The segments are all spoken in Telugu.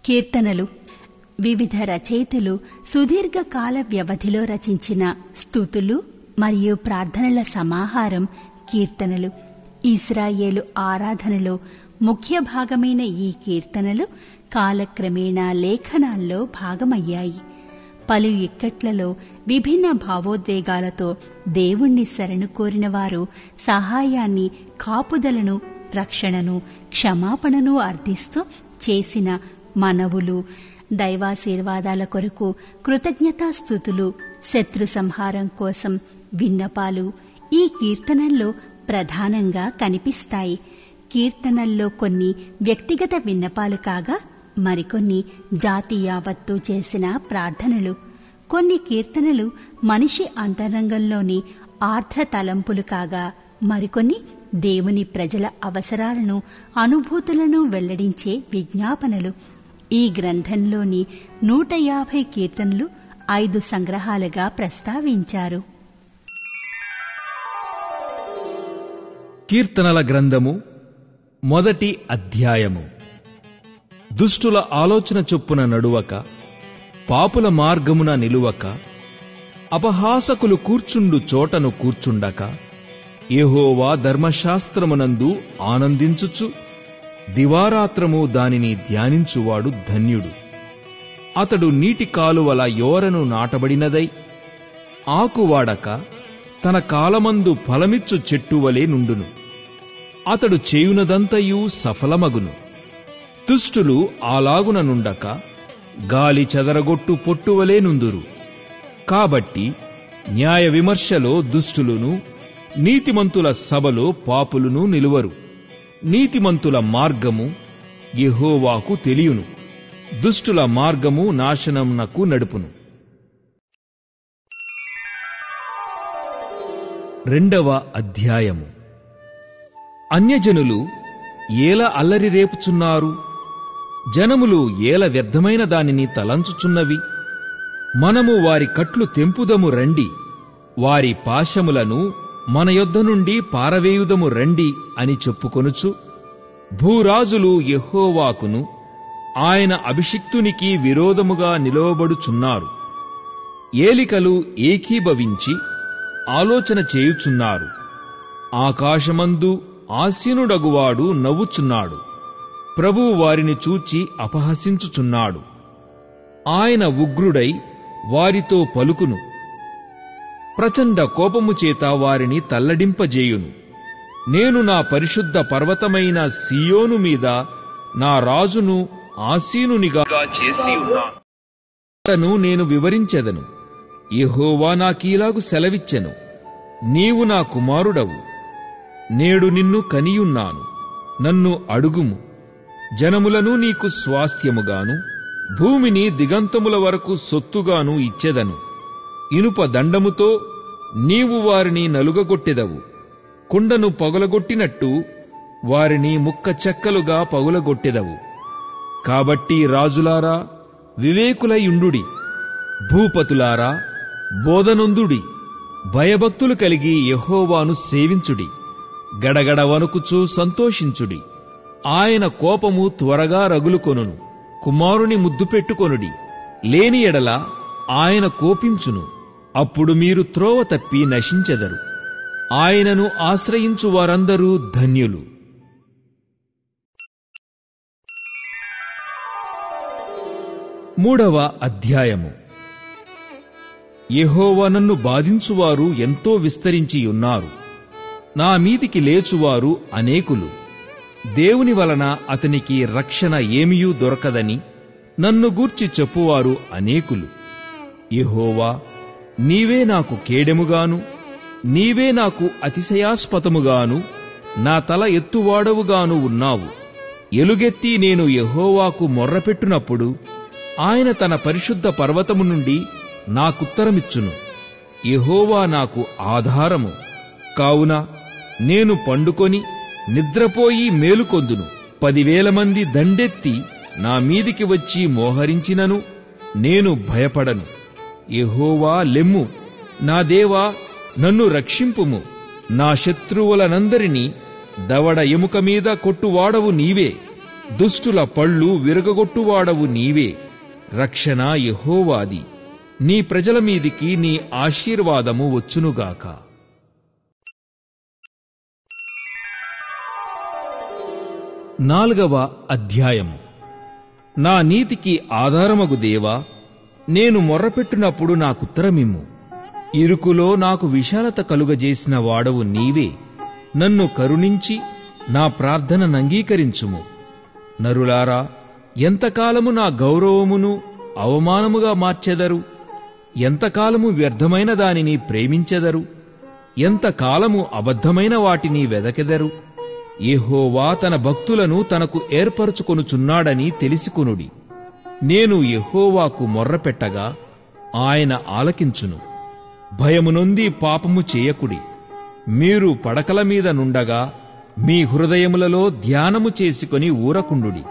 కీర్తనలు వివిధ రచయితలు సుదీర్ఘకాల వ్యవధిలో రచించిన స్తుతులు మరియు ప్రార్థనల సమాహారం కీర్తనలు. ఇశ్రాయేలు ఆరాధనలో ముఖ్య భాగమైన ఈ కీర్తనలు కాలక్రమేణా లేఖనాల్లో భాగమయ్యాయి. పలు ఇక్కట్లలో విభిన్న భావోద్వేగాలతో దేవుణ్ణి శరణు కోరిన వారు సహాయాన్ని, కాపుదలను, రక్షణను, క్షమాపణను అర్థిస్తూ చేసిన మనవులు, దైవాశీర్వాదాల కొరకు కృతజ్ఞతాస్తుతులు, శత్రు సంహారం కోసం విన్నపాలు ఈ కీర్తనల్లో ప్రధానంగా కనిపిస్తాయి. కీర్తనల్లో కొన్ని వ్యక్తిగత విన్నపాలు కాగా మరికొన్ని జాతి యావత్తు చేసిన ప్రార్థనలు. కొన్ని కీర్తనలు మనిషి అంతరంగంలోని ఆర్ద్ర తలంపులు కాగా మరికొన్ని దేవుని ప్రజల అవసరాలను, అనుభూతులను వెల్లడించే విజ్ఞాపనలు. ఈ గ్రంథంలోని 150 కీర్తనలు 5 సంగ్రహాలుగా ప్రస్తావించారు. కీర్తనల గ్రంథము మొదటి అధ్యాయము. దుష్టుల ఆలోచన చొప్పున నడువక, పాపుల మార్గమున నిలువక, అపహాసకులు కూర్చుండు చోటను కూర్చుండక, యెహోవా ధర్మశాస్త్రమునందు ఆనందించుచు దివారాత్రము దానిని ధ్యానించువాడు ధన్యుడు. అతడు నీటి కాలువల యోరను నాటబడినదై ఆకువాడక తన కాలమందు ఫలమిచ్చు చెట్టువలే నుండును. అతడు చేయునదంతయు సఫలమగును. దుష్టులు అలాగున నుండక గాలి చెదరగొట్టు పొట్టువలే నుందురు. కాబట్టి న్యాయ విమర్శలో దుష్టులును, నీతిమంతుల సభలో పాపులును నిలువరు. నీతిమంతుల మార్గము యెహోవాకు తెలియును, దుష్టుల మార్గము నాశనమునకు నడుపును. 2వ అధ్యాయము. అన్యజనులు ఏల అల్లరి రేపుచున్నారు, జనములు ఏల వ్యర్థమైన దానిని తలంచుచున్నవి. మనము వారి కట్లు తెంపుదము రండి, వారి పాశములను మన యొద్ద నుండి పారవేయుదము రండి అని చెప్పుకొనుచు భూరాజులు యెహోవాకును ఆయన అభిషిక్తునికి విరోధముగా నిలవబడుచున్నారు. ఏలికలు ఏకీభవించి ఆలోచన చేయుచున్నారు. ఆకాశమందు ఆసీనుడగువాడు నవ్వుచున్నాడు. ప్రభువు వారిని చూచి అపహసించుచున్నాడు. ఆయన ఉగ్రుడై వారితో పలుకును. ప్రచండ కోపము చేత వారిని తల్లడింపజేయును. నేను నా పరిశుద్ధ పర్వతమైన సీయోను మీద నా రాజును ఆసీనునిగా చేసి ఉన్నాను. నేను వివరించెదను. యెహోవా నాకీలాగు సెలవిచ్చెను, నీవు నా కుమారుడవు, నేడు నిన్ను కనియున్నాను. నన్ను అడుగుము, జనములను నీకు స్వాస్థ్యముగాను, భూమిని దిగంతముల వరకు సొత్తుగాను ఇచ్చెదను. ఇనుప దండముతో నీవు వారిని నలుగగొట్టెదవు. కుండను పగులగొట్టినట్టు వారిని ముక్క చెక్కలుగా పగులగొట్టెదవు. కాబట్టి రాజులారా వివేకులయుండుడి, భూపతులారా బోధనొందుడి. భయభక్తులు కలిగి యెహోవాను సేవించుడి. గడగడ వణుకుచూ సంతోషించుడి. ఆయన కోపము త్వరగా రగులుకొనును. కుమారుని ముద్దు పెట్టుకొనుడి, లేని ఎడల ఆయన కోపించును. అప్పుడు మీరు త్రోవ తప్పి నశించెదరు. ఆయనను ఆశ్రయించు వారందరూ ధన్యులు. మూడవ అధ్యాయము. యెహోవా నన్ను బాధించువారు ఎంతో విస్తరించియున్నారు. నా మీదికి లేచువారు అనేకులు. దేవుని వలన అతనికి రక్షణ ఏమియూ దొరకదని నన్ను గూర్చి చెప్పువారు అనేకులు. యెహోవా, నీవే నాకు కేడెముగాను, నీవే నాకు అతిశయాస్పదముగాను, నా తల ఎత్తువాడవుగాను ఉన్నావు. ఎలుగెత్తి నేను యెహోవాకు మొర్రపెట్టునప్పుడు ఆయన తన పరిశుద్ధ పర్వతము నుండి నాకుత్తరమిచ్చును. యెహోవా నాకు ఆధారము. కావున నేను పండుకొని నిద్రపోయి మేలుకొందును. 10,000 మంది దండెత్తి నా మీదికి వచ్చి మోహరించినను నేను భయపడను. యెహోవా, లెమ్ము, నా దేవా, నన్ను రక్షింపుము. నా శత్రువులనందరినీ దవడ ఎముక మీద కొట్టువాడవు నీవే, దుష్టుల పళ్ళు విరగగొట్టువాడవు నీవే. రక్షణ యెహోవాది. నీ ప్రజల మీదికి నీ ఆశీర్వాదము వచ్చునుగాక. నాలుగవ అధ్యాయము. నా నీతికి ఆధారమగు దేవా, నేను మొర్రపెట్టునప్పుడు నాకుత్తరమిమ్ము. ఇరుకులో నాకు విశాలత కలుగజేసిన వాడవు నీవే. నన్ను కరుణించి నా ప్రార్థననంగీకరించుము. నరులారా, ఎంతకాలము నా గౌరవమును అవమానముగా మార్చెదరు? ఎంతకాలము వ్యర్థమైన దానిని ప్రేమించెదరు? ఎంతకాలము అబద్ధమైన వాటిని వెదకెదరు? యెహోవా తన భక్తులను తనకు ఏర్పరచుకొనుచున్నాడని తెలిసికొనుడి. నేను యెహోవాకు మొర్రపెట్టగా ఆయన ఆలకించును. భయమునొంది పాపము చేయకుడి. మీరు పడకల మీద నుండగా మీ హృదయములలో ధ్యానము చేసుకొని ఊరకుండుడి.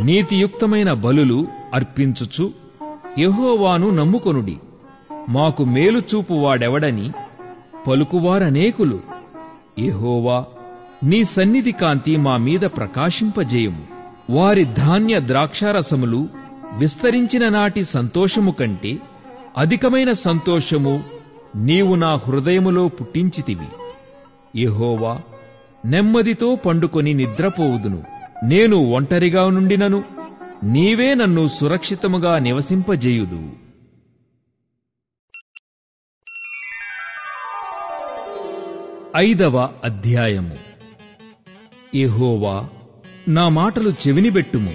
నీతియుక్తమైన బలులు అర్పించుచు యెహోవాను నమ్ముకొనుడి. మాకు మేలు చూపువాడెవడని పలుకువారనేకులు. యెహోవా, నీ సన్నిధి కాంతి మా మీద ప్రకాశింపజేయుము. వారి ధాన్య ద్రాక్షారసములు విస్తరించిన నాటి సంతోషము కంటే అధికమైన సంతోషము నీవు నా హృదయములో పుట్టించితివి. యెహోవా, నెమ్మదితో పండుకొని నిద్రపోవుదును. నేను ఒంటరిగా నుండినను నీవే నన్ను సురక్షితముగా నివసింపజేయుదు. 5వ అధ్యాయము. యెహోవా, నా మాటలు చెవినిబెట్టుము.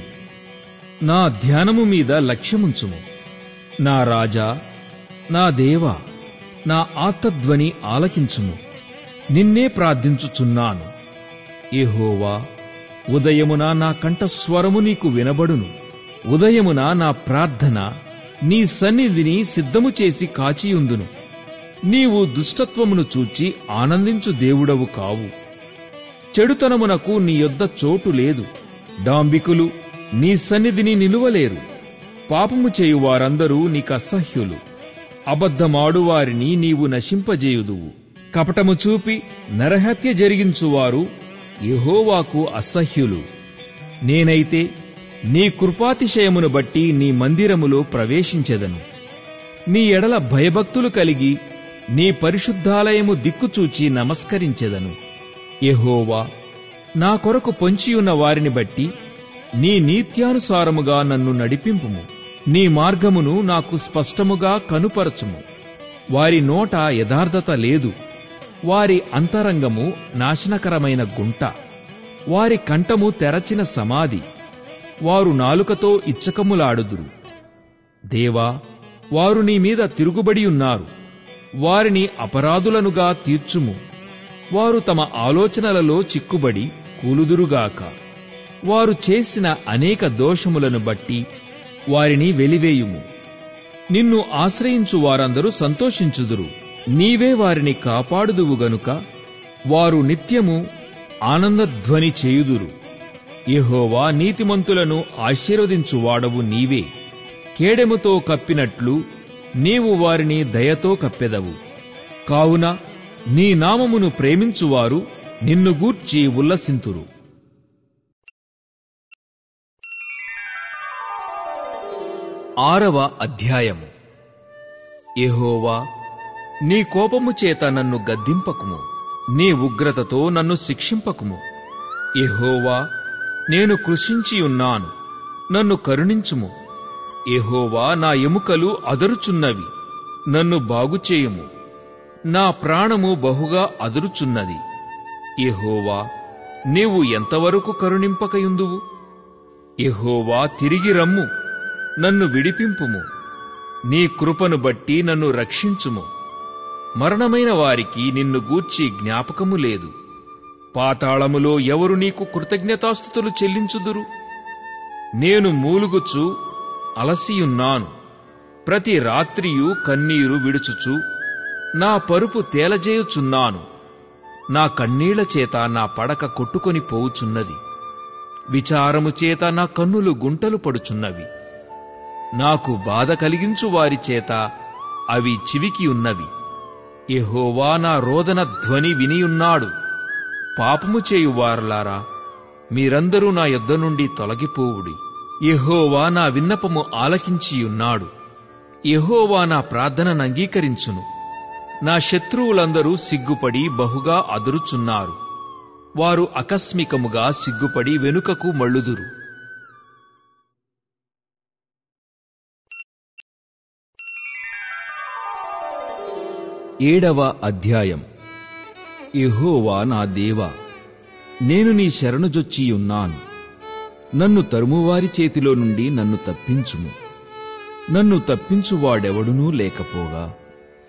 నా ధ్యానము మీద లక్ష్యముంచుము. నా రాజా, నా దేవా, నా ఆర్తధ్వని ఆలకించుము. నిన్నే ప్రార్థించుచున్నాను. యెహోవా, ఉదయమున నా కంఠస్వరము నీకు వినబడును. ఉదయమున నా ప్రార్థన నీ సన్నిధిని సిద్ధము చేసి కాచియుందును. నీవు దుష్టత్వమును చూచి ఆనందించు దేవుడవు కావు. చెడుతనమునకు నీ యొద్ద చోటు లేదు. డాంబికులు నీ సన్నిధిని నిలువలేరు. పాపము చేయువారందరూ నీకసహ్యులు. అబద్ధమాడువారిని నీవు నశింపజేయుదువు. కపటము చూపి నరహత్య జరిగించువారు యెహోవాకు అసహ్యులు. నేనైతే నీ కృపాతిశయమును బట్టి నీ మందిరములో ప్రవేశించెదను. నీ ఎడల భయభక్తులు కలిగి నీ పరిశుద్ధాలయము దిక్కుచూచి నమస్కరించెదను. యెహోవా, నా కొరకు పొంచియున్న వారిని బట్టి నీ నీత్యానుసారముగా నన్ను నడిపింపుము. నీ మార్గమును నాకు స్పష్టముగా కనుపరచుము. వారి నోట యథార్థత లేదు. వారి అంతరంగము నాశనకరమైన గుంట. వారి కంఠము తెరచిన సమాధి. వారు నాలుకతో ఇచ్చకములాడుదురు. దేవా, వారు నీ మీద తిరుగుబడియున్నారు. వారిని అపరాధులనుగా తీర్చుము. వారు తమ ఆలోచనలలో చిక్కుబడి కూలుదురుగాక. వారు చేసిన అనేక దోషములను బట్టి వారిని వెలివేయుము. నిన్ను ఆశ్రయించు వారందరూ సంతోషించుదురు. నీవే వారిని కాపాడుదువు గనుక వారు నిత్యము ఆనందధ్వని చేయుదురు. యెహోవా, నీతిమంతులను ఆశీర్వదించువాడవు నీవే. కేడెముతో కప్పినట్లు నీవు వారిని దయతో కప్పెదవు. కావున నీ నామమును ప్రేమించువారు నిన్ను గూర్చి ఉల్లసింతురు. 6వ అధ్యాయము. యెహోవా, నీ కోపము చేత నన్ను గద్దింపకుము. నీ ఉగ్రతతో నన్ను శిక్షింపకుము. యెహోవా, నేను కృషించియున్నాను, నన్ను కరుణించుము. యెహోవా, నా ఎముకలు అదరుచున్నవి, నన్ను బాగుచేయుము. నా ప్రాణము బహుగా అదురుచున్నది. యెహోవా, నీవు ఎంతవరకు కరుణింపకయుందువు? యెహోవా, తిరిగి రమ్ము. నన్ను విడిపింపుము. నీ కృపను బట్టి నన్ను రక్షించుము. మరణమైన వారికి నిన్ను గూర్చి జ్ఞాపకము లేదు. పాతాళములో ఎవరు నీకు కృతజ్ఞతాస్తుతులు చెల్లించుదురు? నేను మూలుగుచు అలసియున్నాను. ప్రతి రాత్రియు కన్నీరు విడుచుచు నా పరుపు తేలజేయుచున్నాను. నా కన్నీళ్ల చేత నా పడక కొట్టుకొని పోవుచున్నది. విచారము చేత నా కన్నులు గుంటలు పడుచున్నవి. నాకు బాధ కలిగించు వారి చేత అవి చివికి ఉన్నవి. యెహోవా నా రోదన ధ్వని వినియున్నాడు. పాపము చేయువారులారా, మీరందరూ నా యొద్ద నుండి తొలగిపోవుడి. యెహోవా నా విన్నపము ఆలకించియున్నాడు. యెహోవా నా ప్రార్థనను అంగీకరించును. నా శత్రువులందరూ సిగ్గుపడి బహుగా అదురుచున్నారు. వారు ఆకస్మికముగా సిగ్గుపడి వెనుకకు మళ్ళుదురు. ఏడవ అధ్యాయం. యెహోవా నా దేవా, నేను నీ శరణుజొచ్చియున్నాను. నన్ను తరుమువారి చేతిలో నుండి నన్ను తప్పించుము. నన్ను తప్పించువాడెవడునూ లేకపోగా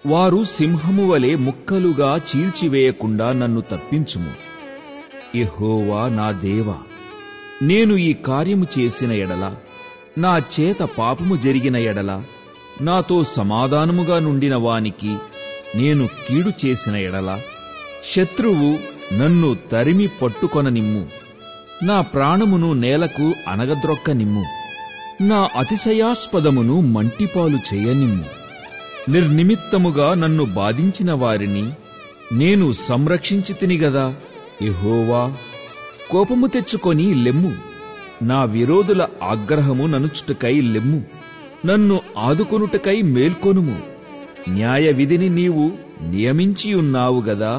వారు సింహము వలె ముక్కలుగా చీల్చివేయకుండా నన్ను తప్పించుము. యెహోవా నా దేవా, నేను ఈ కార్యము చేసిన ఎడల, నా చేత పాపము జరిగిన ఎడల, నాతో సమాధానముగా నుండిన వానికి నేను కీడు చేసిన ఎడల, శత్రువు నన్ను తరిమి పట్టుకొననిమ్ము. నా ప్రాణమును నేలకు అనగద్రొక్కనిమ్ము. నా అతిశయాస్పదమును మంటిపాలు చేయనిమ్ము. నిర్నిమిత్తముగా నన్ను బాధించిన వారిని నేను సంరక్షించితిని గదా. యెహోవా, కోపము తెచ్చుకొని లెమ్ము. నా విరోధుల ఆగ్రహము ననుచుటకై లెమ్ము. నన్ను ఆదుకొనుటకై మేల్కొనుము. న్యాయ విధిని నీవు నియమించియున్నావు గదా.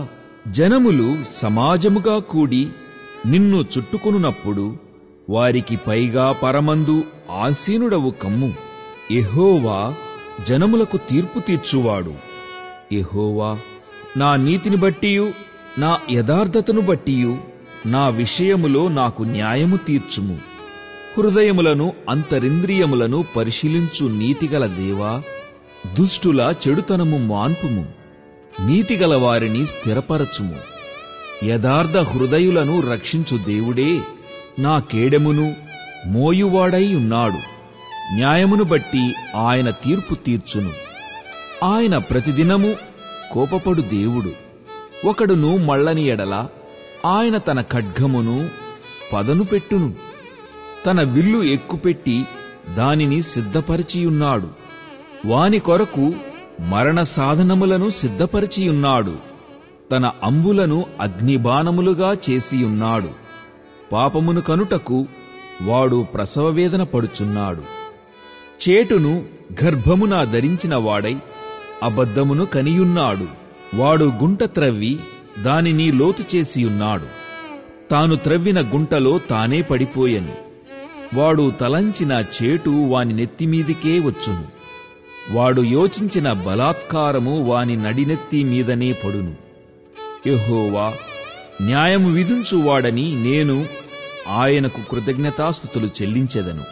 జనములు సమాజముగా కూడి నిన్ను చుట్టుకొనున్నప్పుడు వారికి పైగా పరమందు ఆసీనుడవు కమ్ము. యెహోవా జనములకు తీర్పు తీర్చువాడు. యెహోవా, నా నీతిని బట్టియు నా యథార్థతను బట్టియు నా విషయములో నాకు న్యాయము తీర్చుము. హృదయములను అంతరింద్రియములను పరిశీలించు నీతిగల దేవా, దుష్టుల చెడుతనము మాన్పుము. నీతిగల వారిని స్థిరపరచుము. యథార్థ హృదయులను రక్షించు దేవుడే నా కేడెమును మోయువాడై ఉన్నాడు. న్యాయమును బట్టి ఆయన తీర్పు తీర్చును. ఆయన ప్రతిదినము కోపపడు దేవుడు. ఒకడును మళ్ళని ఎడల ఆయన తన ఖడ్గమును పదను పెట్టును. తన విల్లు ఎక్కుపెట్టి దానిని సిద్ధపరిచియున్నాడు. వాని కొరకు మరణ సాధనములను సిద్ధపరిచియున్నాడు. తన అంబులను అగ్నిబాణములుగా చేసియున్నాడు. పాపమును కనుటకు వాడు ప్రసవవేదన పడుచున్నాడు. చేటును గర్భమున ధరించిన వాడై అబద్ధమును కనియున్నాడు. వాడు గుంట త్రవ్వి దానిని లోతు చేసియున్నాడు. తాను త్రవ్విన గుంటలో తానే పడిపోయెను. వాడు తలంచిన చేటు వాని నెత్తిమీదికే వచ్చును. వాడు యోచించిన బలాత్కారము వాని నడినెత్తి మీదనే పడును. యెహోవా న్యాయము విధించువాడని నేను ఆయనకు కృతజ్ఞతాస్తుతులు చెల్లించెదను.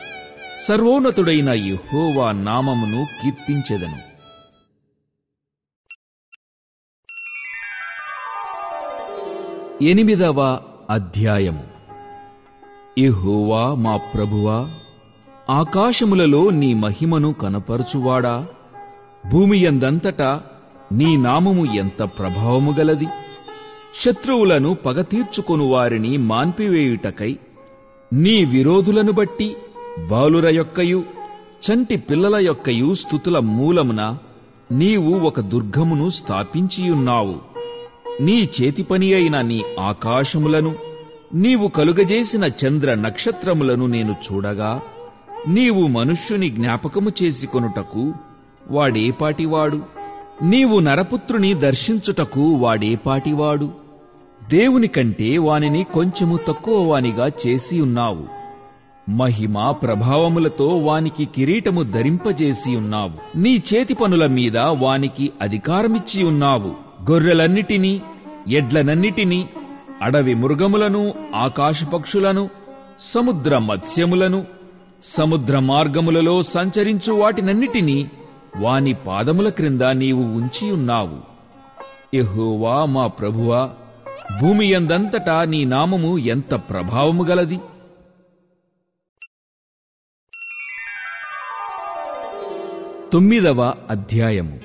సర్వోన్నతుడైన యెహోవా నామమును కీర్తించెదను. ఎనిమిదవ అధ్యాయము. యెహోవా మా ప్రభువా, ఆకాశములలో నీ మహిమను కనపరచువాడా, భూమియందంతటా నీ నామము ఎంత ప్రభావము గలది. శత్రువులను పగ తీర్చుకొను వారిని మాన్పివేయుటకై నీ విరోధులను బట్టి బాలుర యొక్కయు చంటి పిల్లల యొక్కయు స్తుతుల మూలమున నీవు ఒక దుర్గమును స్థాపించియున్నావు. నీ చేతిపని అయిన నీ ఆకాశములను నీవు కలుగజేసిన చంద్ర నక్షత్రములను నేను చూడగా, నీవు మనుష్యుని జ్ఞాపకము చేసుకొనుటకు వాడేపాటివాడు? నీవు నరపుత్రుని దర్శించుటకు వాడేపాటివాడు? దేవుని కంటే వానిని కొంచెము తక్కువ వానిగా చేసియున్నావు. మహిమ ప్రభావములతో వానికి కిరీటము ధరింపజేసియున్నావు. నీ చేతి పనుల మీద వానికి అధికారమిచ్చియున్నావు. గొర్రెలన్నిటినీ, ఎడ్లనన్నిటినీ, అడవి మృగములను, ఆకాశపక్షులను, సముద్ర మత్స్యములను, సముద్ర మార్గములలో సంచరించు వాటినన్నిటినీ వాని పాదముల క్రింద నీవు ఉంచియున్నావు. యెహోవా మా ప్రభువా, భూమి యందంతటా నీ నామము ఎంత ప్రభావము గలది! 9వ అధ్యాయము.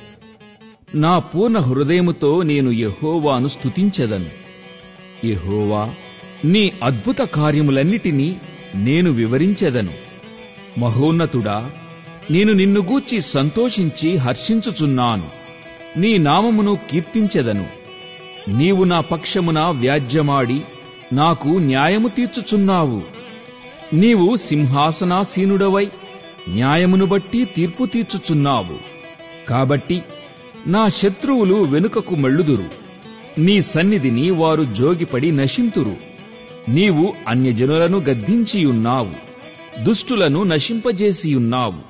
నా పూర్ణ హృదయముతో నేను యెహోవాను స్తుతించెదను. యెహోవా, నీ అద్భుత కార్యములన్నిటినీ నేను వివరించెదను. మహోన్నతుడా, నేను నిన్ను గూర్చి సంతోషించి హర్షించుచున్నాను. నీ నామమును కీర్తించెదను. నీవు నా పక్షమున వ్యాజ్యమాడి నాకు న్యాయము తీర్చుచున్నావు. నీవు సింహాసనాసీనుడవై న్యాయమును బట్టి తీర్పు తీర్చుచున్నావు. కాబట్టి నా శత్రువులు వెనుకకు మళ్ళుదురు. నీ సన్నిధిని వారు జోగిపడి నశింతురు. నీవు అన్యజనులను గద్దించియున్నావు, దుష్టులను నశింపజేసియున్నావు.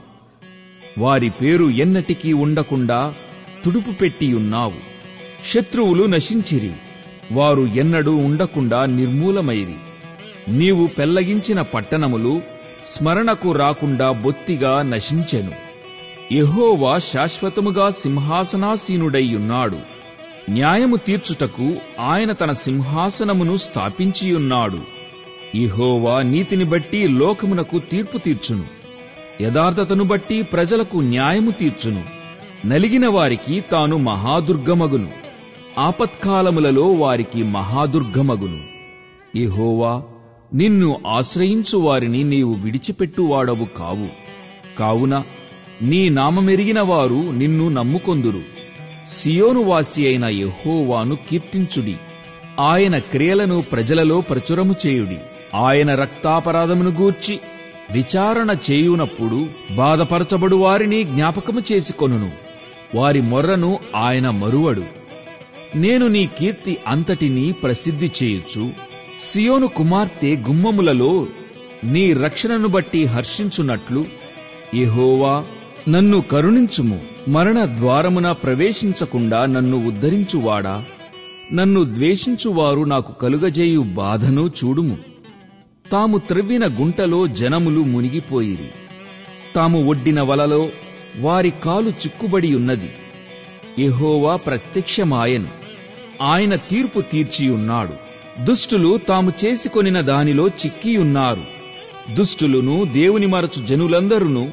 వారి పేరు ఎన్నటికీ ఉండకుండా తుడుపు పెట్టియున్నావు. శత్రువులు నశించిరి, వారు ఎన్నడూ ఉండకుండా నిర్మూలమైరి. నీవు పెళ్లగించిన పట్టణములు స్మరణకు రాకుండా బొత్తిగా నశించెను. యెహోవా శాశ్వతముగా సింహాసనాసీనుడైయున్నాడు. న్యాయము తీర్చుటకు ఆయన తన సింహాసనమును స్థాపించియున్నాడు. యెహోవా నీతిని బట్టి లోకమునకు తీర్పు తీర్చును. యథార్థతను బట్టి ప్రజలకు న్యాయము తీర్చును. నలిగిన వారికి తాను మహాదుర్గమగును. ఆపత్కాలములలో వారికి మహాదుర్గమగును. యెహోవా, నిన్ను ఆశ్రయించు వారిని నీవు విడిచిపెట్టువాడవు కావు. కావున నీ నామమెరిగిన వారు నిన్ను నమ్ముకొందురు. సియోను వాసి అయిన యెహోవాను కీర్తించుడి. ఆయన క్రియలను ప్రజలలో ప్రచురము చేయుడి. ఆయన రక్తాపరాధమును గూర్చి విచారణ చేయునప్పుడు బాధపరచబడు వారిని జ్ఞాపకము చేసుకొనును. వారి మొర్రను ఆయన మరువడు. నేను నీ కీర్తి అంతటినీ ప్రసిద్ధి చేయుచు సియోను కుమార్తె గుమ్మములలో నీ రక్షణను బట్టి హర్షించున్నట్లు, యెహోవా, నన్ను కరుణించుము. మరణ ద్వారమున ప్రవేశించకుండా నన్ను ఉద్ధరించువాడా, నన్ను ద్వేషించువారు నాకు కలుగజేయు బాధను చూడుము. తాము త్రవ్విన గుంటలో జనములు మునిగిపోయిరి. తాము ఒడ్డిన వలలో వారి కాలు చిక్కుబడియున్నది. యెహోవా ప్రత్యక్షమాయెను. ఆయన తీర్పు తీర్చియున్నాడు. దుష్టులు తాము చేసుకొనిన దానిలో చిక్కియున్నారు. దుష్టులును దేవుని మరచు జనులందరును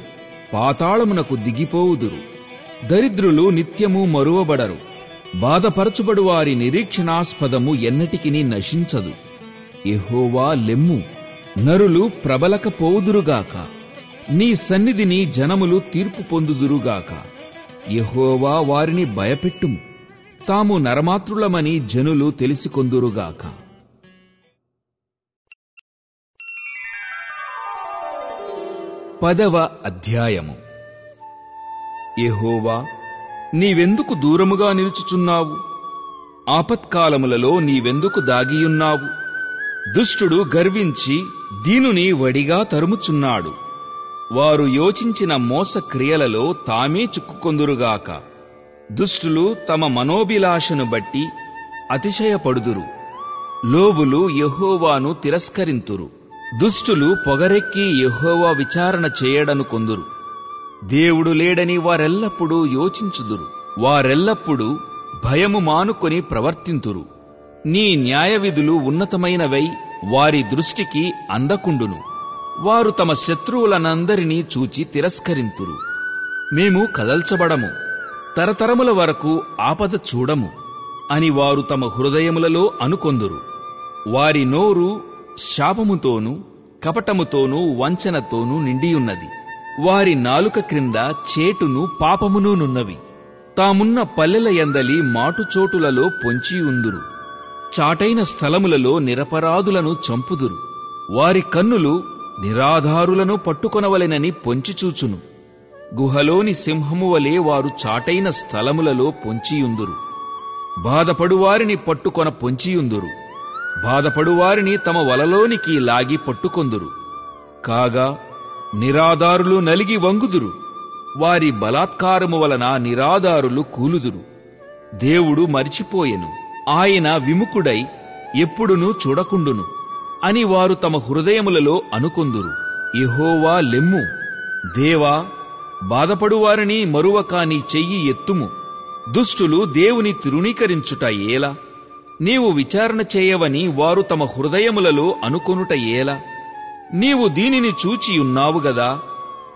పాతాళమునకు దిగిపోవుదురు. దరిద్రులు నిత్యము మరువబడరు. బాధపరచుబడు వారి నిరీక్షణాస్పదము ఎన్నటికిని నశించదు. యెహోవా లెమ్ము, నరులు ప్రబలకపోవుదురుగాక. నీ సన్నిధిని జనములు తీర్పు పొందుదురుగాక. యెహోవా వారిని భయపెట్టుము. తాము నరమాత్రులమని జనులు తెలిసికొందురుగాక. 10వ అధ్యాయము. యెహోవా, నీవెందుకు దూరముగా నిలుచుచున్నావు? ఆపత్కాలములలో నీవెందుకు దాగియున్నావు? దుష్టుడు గర్వించి దీనుని వడిగా తరుముచున్నాడు. వారు యోచించిన మోసక్రియలలో తామే చిక్కుకొందురుగాక. దుష్టులు తమ మనోభిలాషను బట్టి అతిశయపడుదురు. లోబులు యెహోవాను తిరస్కరింతురు. దుష్టులు పొగరెక్కి యెహోవా విచారణ చేయడనుకొందురు. దేవుడు లేడని వారెల్లప్పుడూ యోచించుదురు. వారెల్లప్పుడూ భయము మానుకొని ప్రవర్తింతురు. నీ న్యాయవిధులు ఉన్నతమైనవై వారి దృష్టికి అందకుండును. వారు తమ శత్రువులనందరినీ చూచి తిరస్కరింతురు. మేము కదల్చబడము, తరతరముల వరకు ఆపద చూడము అని వారు తమ హృదయములలో అనుకొందురు. వారి నోరు శాపముతోనూ కపటముతోనూ వంచనతోనూ నిండియున్నది. వారి నాలుక క్రింద చేటును పాపమును నున్నవి. తామున్న పల్లెల యందలి మాటుచోటులలో పొంచియుందురు. చాటైన స్థలములలో నిరపరాధులను చంపుదురు. వారి కన్నులు నిరాధారులను పట్టుకొనవలెనని పొంచిచూచును. గుహలోని సింహము వలె వారు చాటైన స్థలములలో పొంచియుందురు. బాధపడువారిని పట్టుకొన పొంచియుందురు. బాధపడువారిని తమ వలలోనికి లాగి పట్టుకొందురు. కాగా నిరాధారులు నలిగి వంగుదురు. వారి బలాత్కారము వలన నిరాధారులు కూలుదురు. దేవుడు మరిచిపోయెను, ఆయన విముఖుడై ఎప్పుడునూ చూడకుండును అని వారు తమ హృదయములలో అనుకొందురు. యెహోవా లెమ్ము. దేవా, బాధపడువారిని మరువక నీ చెయ్యి ఎత్తుము. దుష్టులు దేవుని తృణీకరించుట ఏలా? నీవు విచారణ చేయవని వారు తమ హృదయములలో అనుకొనుట ఏలా? నీవు దీనిని చూచియున్నావు గదా.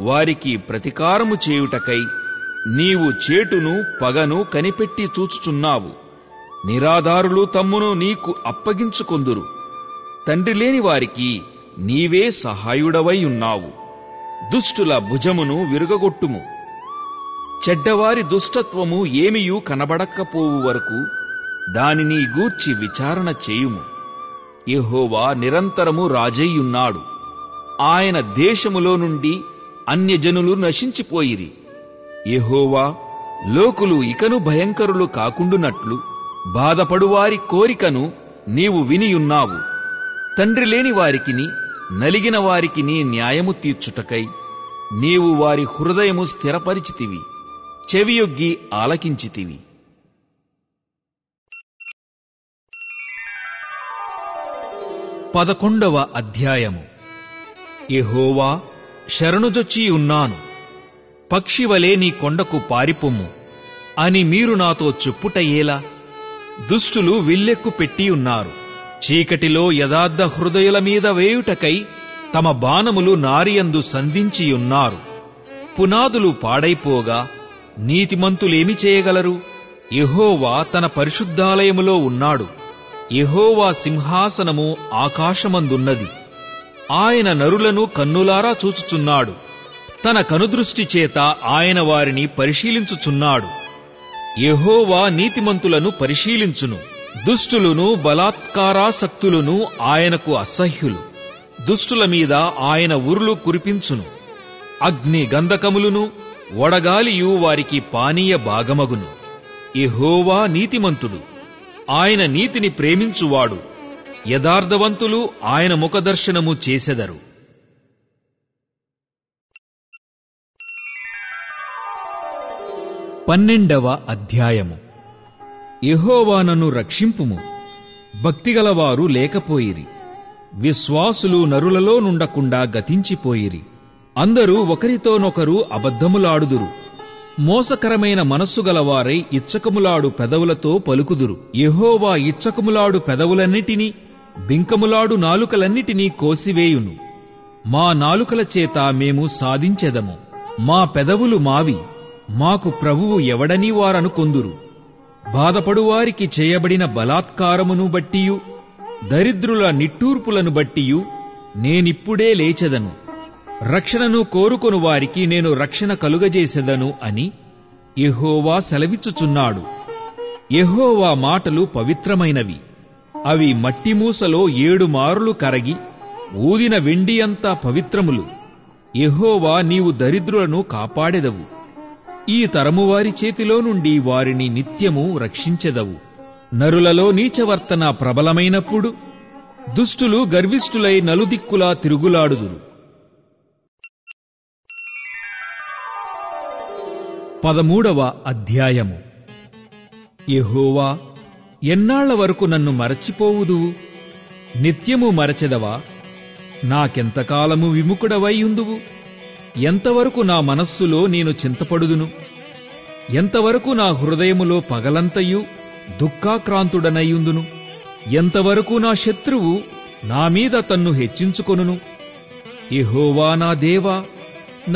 వారికి ప్రతికారము చేయుటకై నీవు చేటును పగను కనిపెట్టి చూచుచున్నావు. నిరాధారులు తమ్మును నీకు అప్పగించుకొందురు. తండ్రి లేని వారికి నీవే సహాయుడవై ఉన్నావు. దుష్టుల భుజమును విరుగగొట్టుము. చెడ్డవారి దుష్టత్వము ఏమియూ కనబడకపోవు వరకు దానిని గూర్చి విచారణ చేయుము. యెహోవా నిరంతరము రాజయ్యున్నాడు. ఆయన దేశములో నుండి అన్యజనులు నశించిపోయిరి. యెహోవా, లోకులు ఇకను భయంకరులు కాకుండునట్లు బాధపడువారి కోరికను నీవు వినియున్నావు. తండ్రి లేని వారికిని నలిగిన వారికిని న్యాయము తీర్చుటకై నీవు వారి హృదయము స్థిరపరిచితివి, చెవియొగ్గి ఆలకించితివి. 11వ అధ్యాయము. యెహోవా, శరణుజొచ్చియున్నాను, పక్షివలే నీ కొండకు పారిపొమ్ము అని మీరు నాతో చెప్పుట ఏలా? దుష్టులు విల్లెక్కు పెట్టియున్నారు. చీకటిలో యథార్థ హృదయుల మీద వేయుటకై తమ బాణములు నారియందు సంధించియున్నారు. పునాదులు పాడైపోగా నీతిమంతులేమి చేయగలరు? యెహోవా తన పరిశుద్ధాలయములో ఉన్నాడు. యెహోవా సింహాసనము ఆకాశమందున్నది. ఆయన నరులను కన్నులారా చూచుచున్నాడు. తన కనుదృష్టి చేత ఆయన వారిని పరిశీలించుచున్నాడు. యెహోవా నీతిమంతులను పరిశీలించును. దుష్టులను బలాత్కారాసక్తులను ఆయనకు అసహ్యులు. దుష్టుల మీద ఆయన ఉరులు కురిపించును. అగ్ని గంధకములును వడగాలియు వారికి పానీయ భాగమగును. యెహోవా నీతిమంతుడు, ఆయన నీతిని ప్రేమించువాడు. యథార్థవంతులు ఆయన ముఖదర్శనము చేసెదరు. 12వ అధ్యాయము. యెహోవా నన్ను రక్షింపుము. భక్తిగలవారు లేకపోయిరి. విశ్వాసులు నరులలో నుండకుండా గతించిపోయిరి. అందరూ ఒకరితోనొకరు అబద్ధములాడుదురు. మోసకరమైన మనస్సు గలవారై ఇచ్చకములాడు పెదవులతో పలుకుదురు. యెహోవా ఇచ్చకములాడు పెదవులన్నిటినీ బింకములాడు నాలుకలన్నిటినీ కోసివేయును. మా నాలుకల చేత మేము సాధించెదము. మా పెదవులు మావి, మాకు ప్రభువు ఎవడని వారనుకొందురు. బాధపడువారికి చేయబడిన బలాత్కారమును బట్టియు దరిద్రుల నిట్టూర్పులను బట్టియు నేనిప్పుడే లేచెదను. రక్షణను కోరుకొను వారికి నేను రక్షణ కలుగజేసెదను అని యెహోవా సెలవిచ్చుచున్నాడు. యెహోవా మాటలు పవిత్రమైనవి. అవి మట్టి మూసలో 7 మారులు కరగి ఊదిన వెండి అంతా పవిత్రములు. యెహోవా, నీవు దరిద్రులను కాపాడెదవు. ఈ తరమువారి చేతిలో నుండి వారిని నిత్యము రక్షించెదవు. నరులలో నీచవర్తన ప్రబలమైనప్పుడు దుష్టులు గర్విష్ఠులై నలుదిక్కులా తిరుగులాడుదురు. 13వ అధ్యాయము. యెహోవా, ఎన్నాళ్ల వరకు నన్ను మరచిపోవుదువు? నిత్యము మరచెదవా? నాకెంతకాలము విముఖుడవై ఉందువు? ఎంతవరకు నా మనస్సులో నేను చింతపడుదును? ఎంతవరకు నా హృదయములో పగలంతయు దుఃఖాక్రాంతుడనయ్యుందును? ఎంతవరకు నా శత్రువు నా మీద తన్ను హెచ్చించుకొనును? యెహోవా నా దేవా,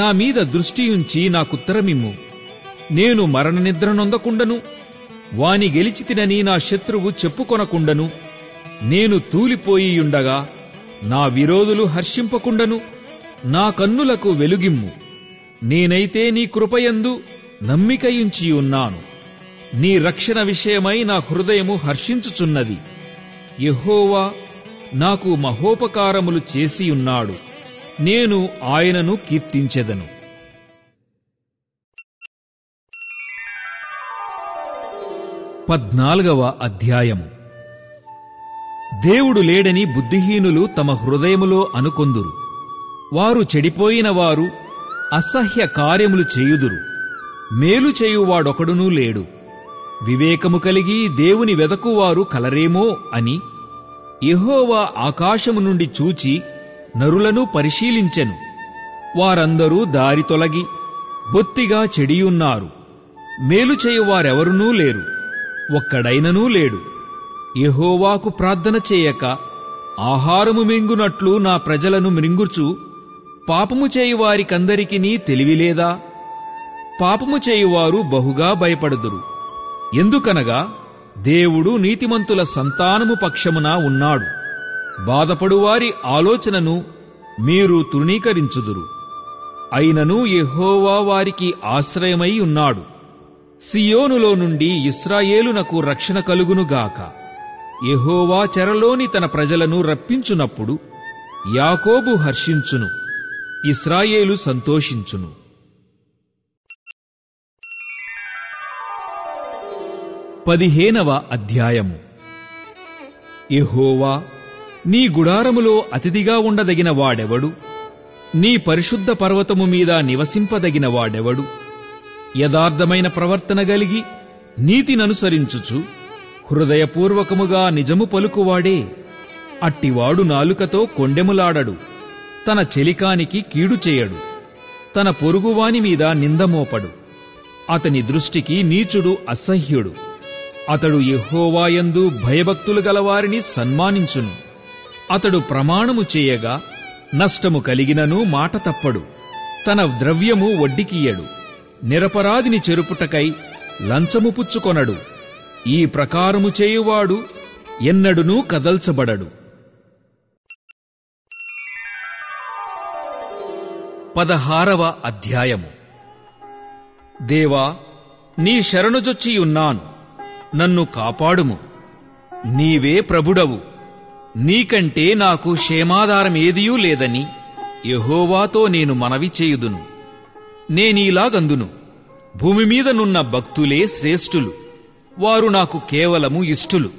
నా మీద దృష్టియుంచి నాకుత్తరమిమ్ము. నేను మరణ నిద్ర నొందకుండను, వాని గెలిచితినని నా శత్రువు చెప్పుకొనకుండను. నేను తూలిపోయియుండగా నా విరోధులు హర్షింపకుండను. నా కన్నులకు వెలుగిమ్ము. నేనైతే నీ కృపయందు నమ్మికయుంచియున్నాను. నీ రక్షణ విషయమై నా హృదయము హర్షించుచున్నది. యెహోవా నాకు మహోపకారములు చేసియున్నాడు. నేను ఆయనను కీర్తించెదను. 14వ అధ్యాయము. దేవుడు లేడని బుద్ధిహీనులు తమ హృదయములో అనుకొందురు. వారు చెడిపోయిన వారు అసహ్య కార్యములు చేయుదురు. మేలు చేయువాడొకడునూ లేడు. వివేకము కలిగి దేవుని వెదకువారు కలరేమో అని యెహోవా ఆకాశము నుండి చూచి నరులను పరిశీలించెను. వారందరూ దారి తొలగి బొత్తిగా చెడియున్నారు. మేలు చేయువారెవరునూ లేరు, ఒక్కడైననూ లేడు. యెహోవాకు ప్రార్థన చేయక ఆహారము మింగునట్లు నా ప్రజలను మృంగుచు పాపము చేయువారికందరికినీ తెలివిలేదా? పాపము చేయువారు బహుగా భయపడుదురు. ఎందుకనగా దేవుడు నీతిమంతుల సంతానము పక్షమున ఉన్నాడు. బాధపడువారి ఆలోచనను మీరు తృణీకరించుదురు. అయినను యెహోవా వారికి ఆశ్రయమై ఉన్నాడు. సియోనులో నుండి ఇశ్రాయేలునకు రక్షణ కలుగునుగాక. యెహోవా చెరలోని తన ప్రజలను రప్పించునప్పుడు యాకోబు హర్షించును, ఇశ్రాయేలు సంతోషించును. 15వ అధ్యాయము. యెహోవా, నీ గుడారములో అతిథిగా ఉండదగిన వాడెవడు? నీ పరిశుద్ధ పర్వతము మీద నివసింపదగిన వాడెవడు? యథార్థమైన ప్రవర్తన గలిగి నీతిననుసరించుచు హృదయపూర్వకముగా నిజము పలుకువాడే. అట్టివాడు నాలుకతో కొండెములాడడు, తన చెలికానికి కీడు చేయడు, తన పొరుగువాని మీద నిందమోపడు. అతని దృష్టికి నీచుడు అసహ్యుడు. అతడు యెహోవాయందు భయభక్తులు గలవారిని సన్మానించును. అతడు ప్రమాణము చేయగా నష్టము కలిగినను మాట తప్పడు. తన ద్రవ్యము వడ్డికియ్యడు. నిరపరాధిని చెరుపుటకై లంచము పుచ్చుకొనడు. ఈ ప్రకారము చేయువాడు ఎన్నడునూ కదల్చబడడు. 16వ అధ్యాయము. దేవా, నీ శరణుజొచ్చియున్నాను, నన్ను కాపాడుము. నీవే ప్రభుడవు, నీకంటే నాకు క్షేమాధారమేదియూ లేదని యెహోవాతో నేను మనవి చేయుదును. నేనీలాగందును, భూమిమీదనున్న భక్తులే శ్రేష్ఠులు, వారు నాకు కేవలము ఇష్టులు.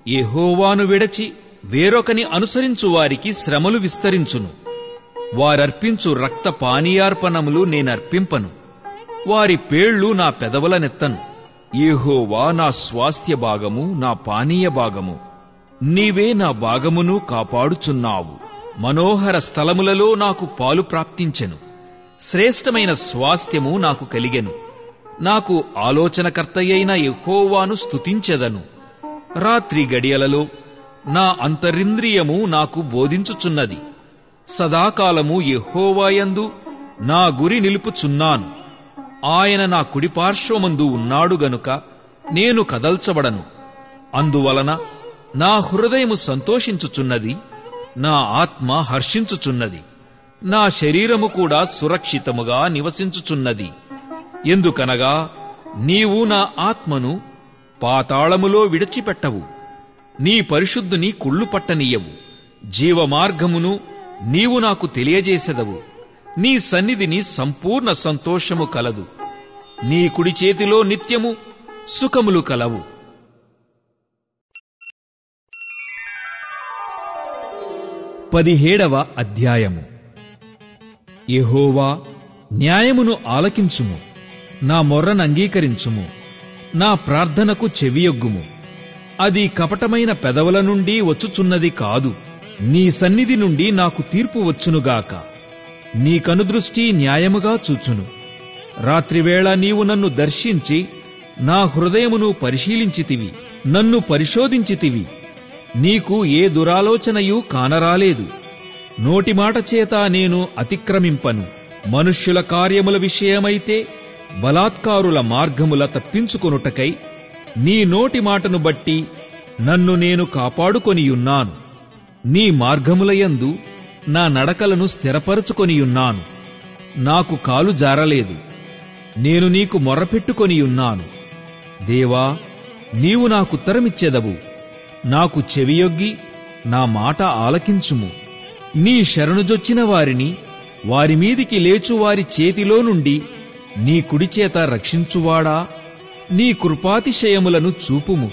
యెహోవాను విడచి వేరొకని అనుసరించువారికి శ్రమలు విస్తరించును. వారర్పించు రక్త పానీయార్పణములు నేనర్పింపను. వారి పేళ్లు నా పెదవులనెత్తను. యెహోవా నా స్వాస్థ్య భాగము, నా పానీయ భాగము. నీవే నా భాగమును కాపాడుచున్నావు. మనోహర స్థలములలో నాకు పాలు ప్రాప్తించెను. శ్రేష్టమైన స్వాస్థ్యము నాకు కలిగెను. నాకు ఆలోచనకర్తయైన యెహోవాను స్తుతించెదను. రాత్రి గడియలలో నా అంతరింద్రియము నాకు బోధించుచున్నది. సదాకాలము యెహోవాయందు నా గురి నిలుపుచున్నాను. ఆయన నా కుడిపార్శ్వమందు ఉన్నాడు గనుక నేను కదల్చబడను. అందువలన నా హృదయము సంతోషించుచున్నది, నా ఆత్మ హర్షించుచున్నది. నా శరీరము కూడా సురక్షితముగా నివసించుచున్నది. ఎందుకనగా నీవు నా ఆత్మను పాతాళములో విడిచిపెట్టవు, నీ పరిశుద్ధుని కుళ్ళు పట్టనీయవు. జీవమార్గమును నీవు నాకు తెలియజేసెదవు. నీ సన్నిధిని సంపూర్ణ సంతోషము కలదు. నీ కుడి చేతిలో నిత్యము సుఖములు కలవు. 17వ అధ్యాయము. యెహోవా, న్యాయమును ఆలకించుము, నా మొర్రను అంగీకరించుము, నా ప్రార్థనకు చెవియొగ్గుము. అది కపటమైన పెదవుల నుండి వచ్చుచున్నది కాదు. నీ సన్నిధి నుండి నాకు తీర్పు వచ్చునుగాక. నీ కనుదృష్టి న్యాయముగా చూచును. రాత్రివేళ నీవు నన్ను దర్శించి నా హృదయమును పరిశీలించితివి, నన్ను పరిశోధించితివి. నీకు ఏ దురాలోచనయూ కానరాలేదు. నోటిమాట చేత నేను అతిక్రమింపను. మనుష్యుల కార్యముల విషయమైతే బలాత్కారుల మార్గముల తప్పించుకొనుటకై నీ నోటి మాటను బట్టి నన్ను నేను కాపాడుకొనియున్నాను. నీ మార్గములయందు నా నడకలను స్థిరపరచుకొనియున్నాను. నాకు కాలు జారలేదు. నేను నీకు మొర్రపెట్టుకొనియున్నాను. దేవా, నీవు నాకుత్తరమిచ్చెదవు. నాకు చెవియొగ్గి నా మాట ఆలకించుము. నీ శరణుజొచ్చిన వారిని వారిమీదికి లేచువారి చేతిలో నుండి నీ కుడిచేత రక్షించువాడా, నీ కృపాతిశయములను చూపుము.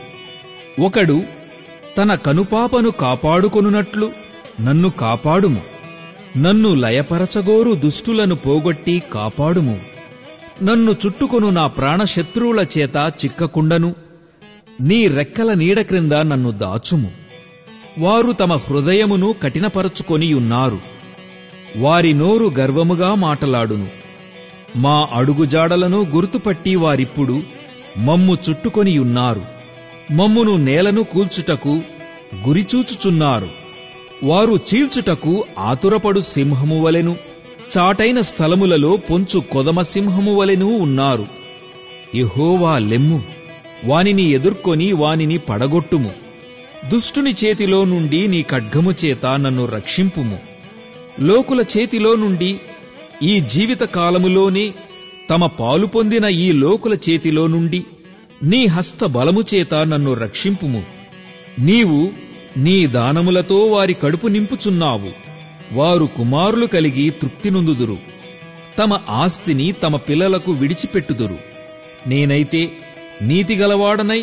ఒకడు తన కనుపాపను కాపాడుకొనున్నట్లు నన్ను కాపాడుము. నన్ను లయపరచగోరు దుష్టులను పోగొట్టి కాపాడుము. నన్ను చుట్టుకొను నా ప్రాణశత్రువుల చేత చిక్కకుండను. నీ రెక్కల నీడ క్రింద నన్ను దాచుము. వారు తమ హృదయమును కఠినపరచుకొనియున్నారు. వారి నోరు గర్వముగా మాటలాడును. మా అడుగుజాడలను గుర్తుపట్టి వారిప్పుడు మమ్ము చుట్టుకొనియున్నారు. మమ్మును నేలను కూల్చుటకు గురిచూచుచున్నారు. వారు చీల్చుటకు ఆతురపడు సింహము వలెను, చాటైన స్థలములలో పొంచు కొదమ సింహము వలెనూ ఉన్నారు. యెహోవా లెమ్ము, వానిని ఎదుర్కొని వానిని పడగొట్టుము. దుష్టుని చేతిలో నుండి నీ ఖడ్గము చేత నన్ను రక్షింపుము. లోకుల చేతిలో నుండి ఈ జీవిత కాలములోనే తమ పాలు పొందిన ఈ లోకుల చేతిలో నుండి నీ హస్త బలము చేత నన్ను రక్షింపుము. నీవు నీ దానములతో వారి కడుపు నింపుచున్నావు. వారు కుమారులు కలిగి తృప్తి నొందుదురు. తమ ఆస్తిని తమ పిల్లలకు విడిచిపెట్టుదురు. నేనైతే నీతిగలవాడనై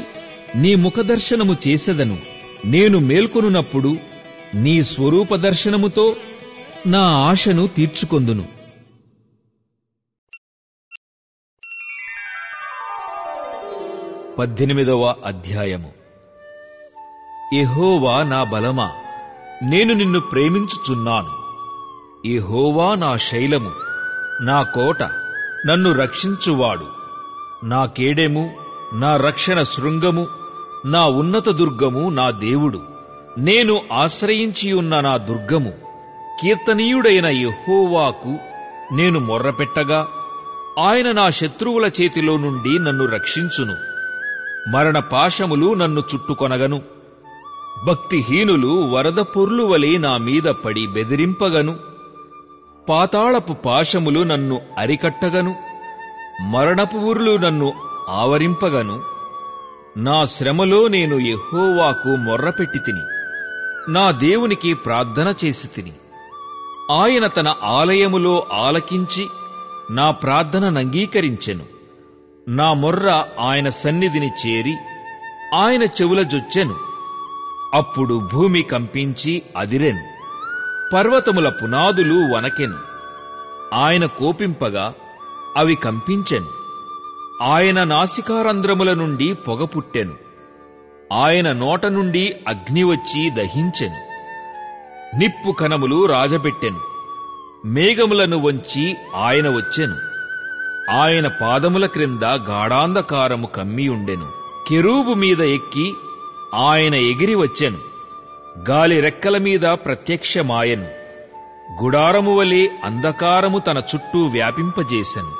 నీ ముఖదర్శనము చేసెదను. నేను మేల్కొనున్నప్పుడు నీ స్వరూప దర్శనముతో నా ఆశను తీర్చుకొందును. 18వ అధ్యాయము. యెహోవా నా బలమా, నేను నిన్ను ప్రేమించుచున్నాను. యెహోవా నా శైలము, నా కోట, నన్ను రక్షించువాడు, నా కేడెము, నా రక్షణ శృంగము, నా ఉన్నత దుర్గము, నా దేవుడు, నేను ఆశ్రయించియున్న నా దుర్గము. కీర్తనీయుడైన యెహోవాకు నేను మొర్రపెట్టగా ఆయన నా శత్రువుల చేతిలో నుండి నన్ను రక్షించును. మరణ పాశములు నన్ను చుట్టుకొనగను. భక్తిహీనులు వరద పొర్లు వలె నా మీద పడి బెదిరింపగను. పాతాళపు పాశములు నన్ను అరికట్టగను. మరణపు ఉరులు నన్ను ఆవరింపగను. నా శ్రమలో నేను యెహోవాకు మొర్రపెట్టితిని. నా దేవునికి ప్రార్థన చేసితిని. ఆయన తన ఆలయములో ఆలకించి నా ప్రార్థననంగీకరించెను. నా మొర్ర ఆయన సన్నిధిని చేరి ఆయన చెవుల జొచ్చెను. అప్పుడు భూమి కంపించి అదిరెను, పర్వతముల పునాదులు వనకెను. ఆయన కోపింపగా అవి కంపించెను. ఆయన నాసికారంధ్రముల నుండి పొగ పుట్టెను. ఆయన నోట నుండి అగ్ని వచ్చి దహించెను. నిప్పు కణములు రాజబెట్టెను. మేఘములను వంచి ఆయన వచ్చెను. ఆయన పాదముల క్రింద గాఢాంధకారము కమ్మియుండెను. కెరూబు మీద ఎక్కి ఆయన ఎగిరి వచ్చెను. గాలి రెక్కల మీద ప్రత్యక్షమాయెను. గుడారము వలె అంధకారము తన చుట్టూ వ్యాపింపజేసెను.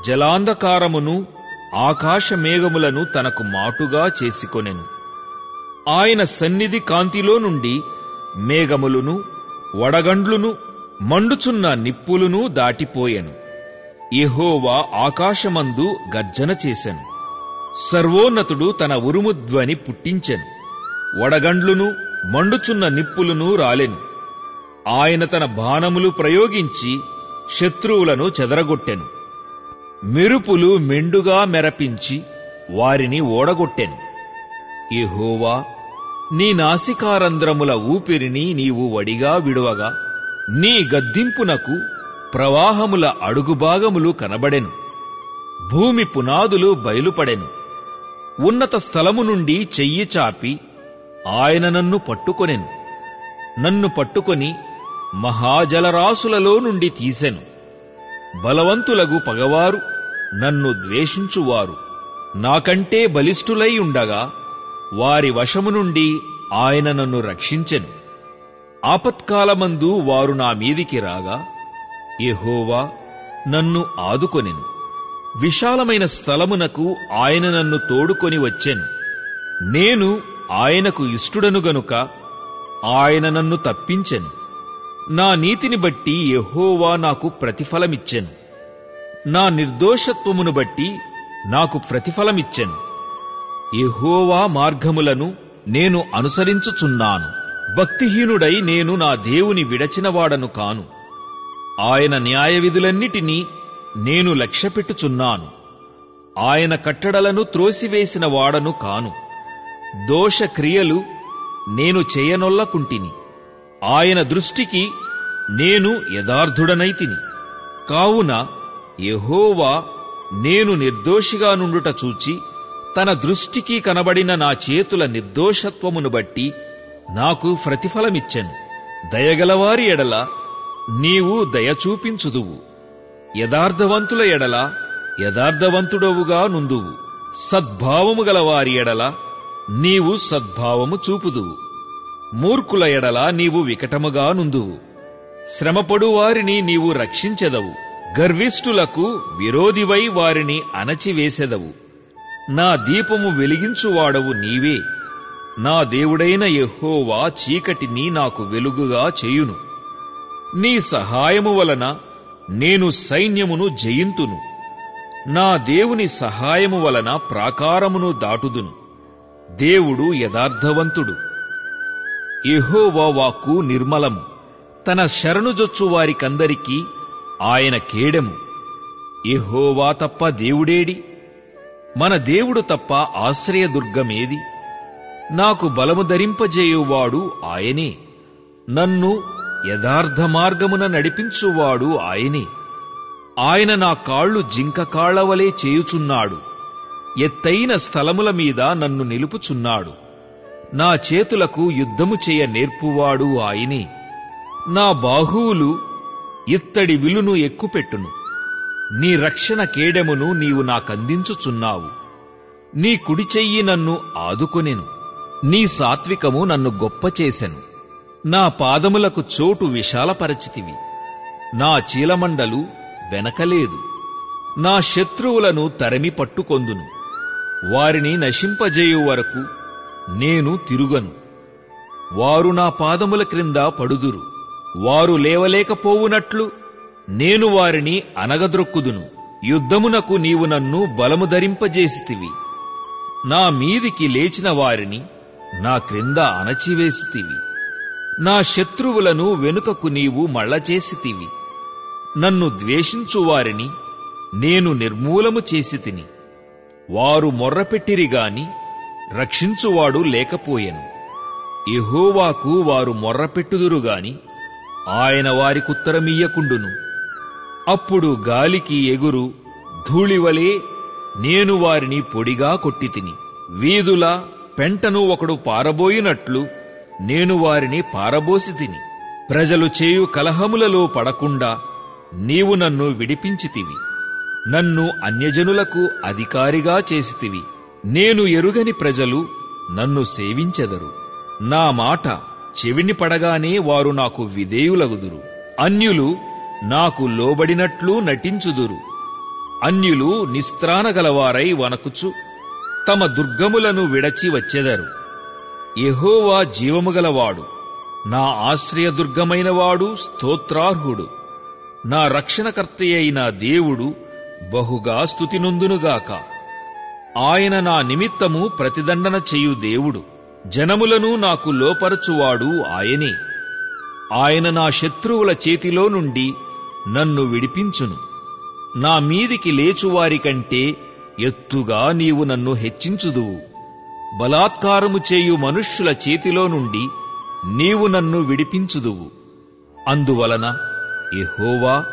జలాంధకారమును ఆకాశ మేఘములను తనకు మాటుగా చేసుకొనెను. ఆయన సన్నిధి కాంతిలో నుండి మేఘములును వడగండ్లును మండుచున్న నిప్పులును దాటిపోయెను. యెహోవా ఆకాశమందు గర్జన చేసెను. సర్వోన్నతుడు తన ఉరుముధ్వని పుట్టించెను. వడగండ్లును మండుచున్న నిప్పులును రాలెను. ఆయన తన బాణములు ప్రయోగించి శత్రువులను చెదరగొట్టెను. మెరుపులు మెండుగా మెరపించి వారిని ఓడగొట్టెను. యెహోవా, నీ నాసికారంధ్రముల ఊపిరిని నీవు వడిగా విడువగా నీ గద్దింపునకు ప్రవాహముల అడుగుభాగములు కనబడెను. భూమి పునాదులు బయలుపడెను. ఉన్నత స్థలము నుండి చెయ్యి చాపి ఆయన నన్ను పట్టుకొనెను. నన్ను పట్టుకొని మహాజలరాశులలో నుండి తీసెను. బలవంతులగు పగవారు, నన్ను ద్వేషించువారు నాకంటే బలిష్ఠులై ఉండగా వారి వశము నుండి ఆయన నన్ను రక్షించెను. ఆపత్కాలమందు వారు నా మీదికి రాగా యెహోవా నన్ను ఆదుకొనెను. విశాలమైన స్థలమునకు ఆయన నన్ను తోడుకొని వచ్చెను. నేను ఆయనకు ఇష్టుడను గనుక ఆయన నన్ను తప్పించెను. నా నీతిని బట్టి యెహోవా నాకు ప్రతిఫలమిచ్చెను. నా నిర్దోషత్వమును బట్టి నాకు ప్రతిఫలమిచ్చెను. యెహోవా మార్గములను నేను అనుసరించుచున్నాను. భక్తిహీనుడై నేను నా దేవుని విడచినవాడను కాను. ఆయన న్యాయవిధులన్నిటినీ నేను లక్ష్యపెట్టుచున్నాను. ఆయన కట్టడలను త్రోసివేసిన వాడను కాను. దోషక్రియలు నేను చేయనొల్లకుంటిని. ఆయన దృష్టికి నేను యథార్థుడనైతిని. కావున యెహోవా నేను నిర్దోషిగా నుండుట చూచి తన దృష్టికి కనబడిన నా చేతుల నిర్దోషత్వమును బట్టి నాకు ప్రతిఫలమిచ్చెను. దయగలవారి ఎడల నీవు దయ చూపించుదువు. యథార్థవంతుల ఎడల యథార్థవంతుడవుగా నుందువు. సద్భావము గలవారి ఎడల నీవు సద్భావము చూపుదువు. మూర్ఖుల ఎడల నీవు వికటముగా నుందువు. శ్రమపడు వారిని నీవు రక్షించెదవు. గర్విష్ఠులకు విరోధివై వారిని అణచివేసెదవు. నా దీపము వెలిగించువాడవు నీవే. నా దేవుడైన యెహోవా చీకటిని నాకు వెలుగుగా చేయును. నీ సహాయము వలన నేను సైన్యమును జయింతును. నా దేవుని సహాయము వలన ప్రాకారమును దాటుదును. దేవుడు యథార్థవంతుడు. యెహోవా వాక్కు నిర్మలము. తన శరణుజొచ్చు వారికందరికీ ఆయన కేడెము. యెహోవా తప్ప దేవుడేడి? మన దేవుడు తప్ప ఆశ్రయదుర్గమేది? నాకు బలము ధరింపజేయువాడు ఆయనే. నన్ను యథార్థ మార్గమున నడిపించువాడు ఆయనే. ఆయన నా కాళ్ళు జింక కాళ్లవలే చేయుచున్నాడు. ఎత్తైన స్థలముల మీద నన్ను నిలుపుచున్నాడు. నా చేతులకు యుద్ధము చేయ నేర్పువాడు ఆయనే. నా బాహువులు ఇత్తడి విలును ఎక్కుపెట్టును. నీ రక్షణ కేడెమును నీవు నాకందించుచున్నావు. నీ కుడి చెయ్యి నన్ను ఆదుకొనెను. నీ సాత్వికము నన్ను గొప్ప చేసెను. నా పాదములకు చోటు విశాలపరచితివి. నా చీలమండలు వెనకలేదు. నా శత్రువులను తరిమి పట్టుకొందును. వారిని నశింపజేయు వరకు నేను తిరుగను. వారు నా పాదముల క్రింద పడుదురు. వారు లేవలేకపోవునట్లు నేను వారిని అనగద్రొక్కుదును. యుద్ధమునకు నీవు నన్ను బలము ధరింపజేసితివి. నా మీదికి లేచిన వారిని నా క్రింద అణచివేసితివి. నా శత్రువులను వెనుకకు నీవు మళ్ళచేసితివి. నన్ను ద్వేషించువారిని నేను నిర్మూలము చేసితిని. వారు మొర్రపెట్టిరిగాని రక్షించువాడు లేకపోయెను. యెహోవాకు వారు మొర్రపెట్టుదురుగాని ఆయన వారికుత్తరమియ్యకుండును. అప్పుడు గాలికి ఎగురు ధూళివలే నేను వారిని పొడిగా కొట్టితిని. వీధుల పెంటను ఒకడు పారబోయినట్లు నేను వారిని పారబోసితిని. ప్రజలు చేయు కలహములలో పడకుండా నీవు నన్ను విడిపించితివి. నన్ను అన్యజనులకు అధికారిగా చేసితివి. నేను ఎరుగని ప్రజలు నన్ను సేవించెదరు. నా మాట చెవిని పడగానే వారు నాకు విధేయులగుదురు. అన్యులు నాకు లోబడినట్లు నటించుదురు. అన్యులు నిస్త్రాణగలవారై వనకుచు తమ దుర్గములను విడచి వచ్చెదరు. యెహోవా జీవముగలవాడు, నా ఆశ్రయదుర్గమైనవాడు స్తోత్రార్హుడు. నా రక్షణకర్తయైన దేవుడు బహుగా స్తుతినొందునుగాక. ఆయన నా నిమిత్తము ప్రతిదండన చేయు దేవుడు. జనములను నాకు లోపరచువాడు ఆయనే. ఆయన నా శత్రువుల చేతిలో నుండి నన్ను విడిపించును. నా మీదికి లేచువారికంటే ఎత్తుగా నీవు నన్ను హెచ్చించుదువు. బలాత్కారము చేయు మనుష్యుల చేతిలో నుండి నీవు నన్ను విడిపించుదువు. అందువలన యెహోవా,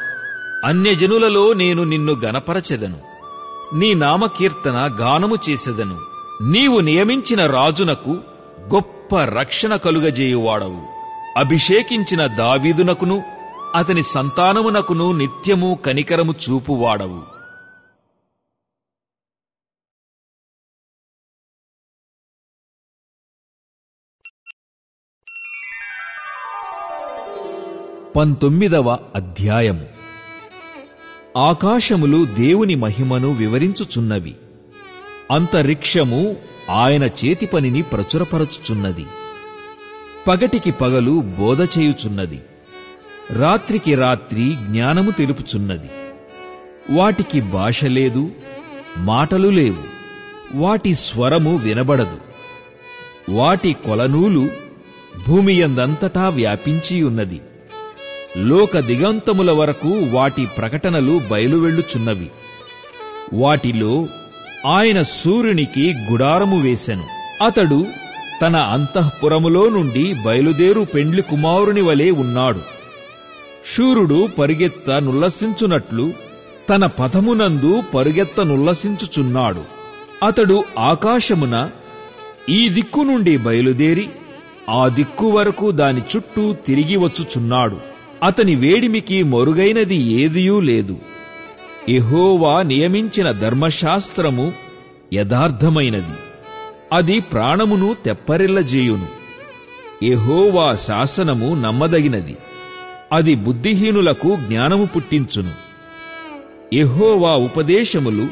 అన్యజనులలో నేను నిన్ను గనపరచెదను. నీ నామకీర్తన గానము చేసెదను. నీవు నియమించిన రాజునకు గొప్ప రక్షణ కలుగజేయువాడవు. అభిషేకించిన దావీదునకును అతని సంతానమునకును నిత్యము కనికరము చూపువాడవు. పంతొమ్మిదవ అధ్యాయము. ఆకాశములు దేవుని మహిమను వివరించుచున్నవి. అంతరిక్షము ఆయన చేతిపనిని ప్రచురపరచుచున్నది. పగటికి పగలు బోధ చేయుచున్నది. రాత్రికి రాత్రి జ్ఞానము తెలుపుచున్నది. వాటికి భాష లేదు, మాటలు లేవు. వాటి స్వరము వినబడదు. వాటి కొలనూలు భూమియందంతటా వ్యాపించియున్నది. లోక దిగంతముల వరకు వాటి ప్రకటనలు బయలువెళ్ళుచున్నవి. వాటిలో ఆయన సూర్యునికి గుడారము వేసెను. అతడు తన అంతఃపురములో నుండి బయలుదేరు పెండ్లి కుమారుని వలె ఉన్నాడు. శూరుడు పరుగెత్త నుల్లసించునట్లు తన పథమునందు పరుగెత్త నుల్లసించుచున్నాడు. అతడు ఆకాశమున ఈ దిక్కు నుండి బయలుదేరి ఆ దిక్కు వరకు దాని చుట్టూ తిరిగి వచ్చుచున్నాడు. అతని వేడిమికి మొరుగైనది ఏదియూ లేదు. యెహోవా నియమించిన ధర్మశాస్త్రము యథార్థమైనది, అది ప్రాణమును తెప్పరిల్లజేయును. యెహోవా శాసనము నమ్మదగినది, అది బుద్ధిహీనులకు జ్ఞానము పుట్టించును. యెహోవా ఉపదేశములు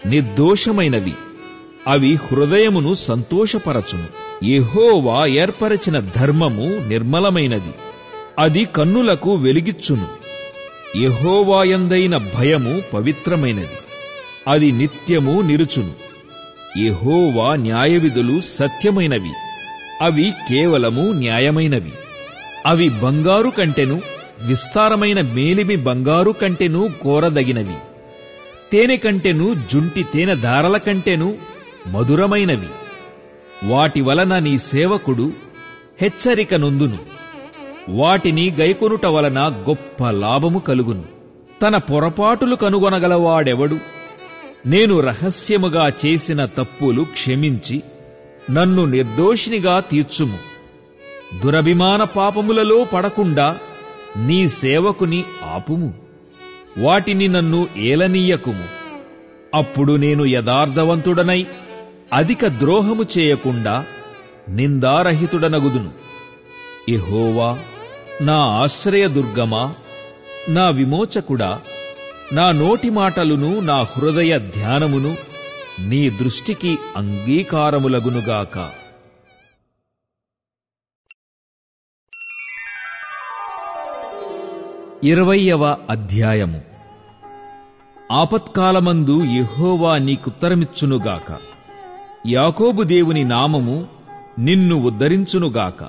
నిర్దోషమైనవి, అవి హృదయమును సంతోషపరచును. యెహోవా ఏర్పరచిన ధర్మము నిర్మలమైనది, అది కన్నులకు వెలిగిచ్చును. యెహోవాయందైన భయము పవిత్రమైనది, అది నిత్యము నిలుచును. యెహోవా న్యాయవిధులు సత్యమైనవి, అవి కేవలము న్యాయమైనవి. అవి బంగారు కంటెను, విస్తారమైన మేలిమి బంగారు కంటెను కోరదగినవి. తేనె కంటెను, జుంటి తేనె దారల కంటెను మధురమైనవి. వాటి వలన నీ సేవకుడు హెచ్చరిక నొందును. వాటిని గైకొనుట వలన గొప్ప లాభము కలుగును. తన పొరపాటులు కనుగొనగలవాడెవడు? నేను రహస్యముగా చేసిన తప్పులు క్షమించి నన్ను నిర్దోషినిగా తీర్చుము. దురభిమాన పాపములలో పడకుండా నీ సేవకుని ఆపుము. వాటిని నన్ను ఏలనీయకుము. అప్పుడు నేను యథార్థవంతుడనై అధిక ద్రోహము చేయకుండా నిందారహితుడనగుదును. యెహోవా నా ఆశ్రయదుర్గమా, నా విమోచకుడా, నా నోటి మాటలును నా హృదయ ధ్యానమును నీ దృష్టికి అంగీకారములగునుగాక. 20వ అధ్యాయము. ఆపత్కాలమందు యెహోవా నీకుత్తరమిచ్చునుగాక. యాకోబు దేవుని నామము నిన్ను ఉద్ధరించునుగాక.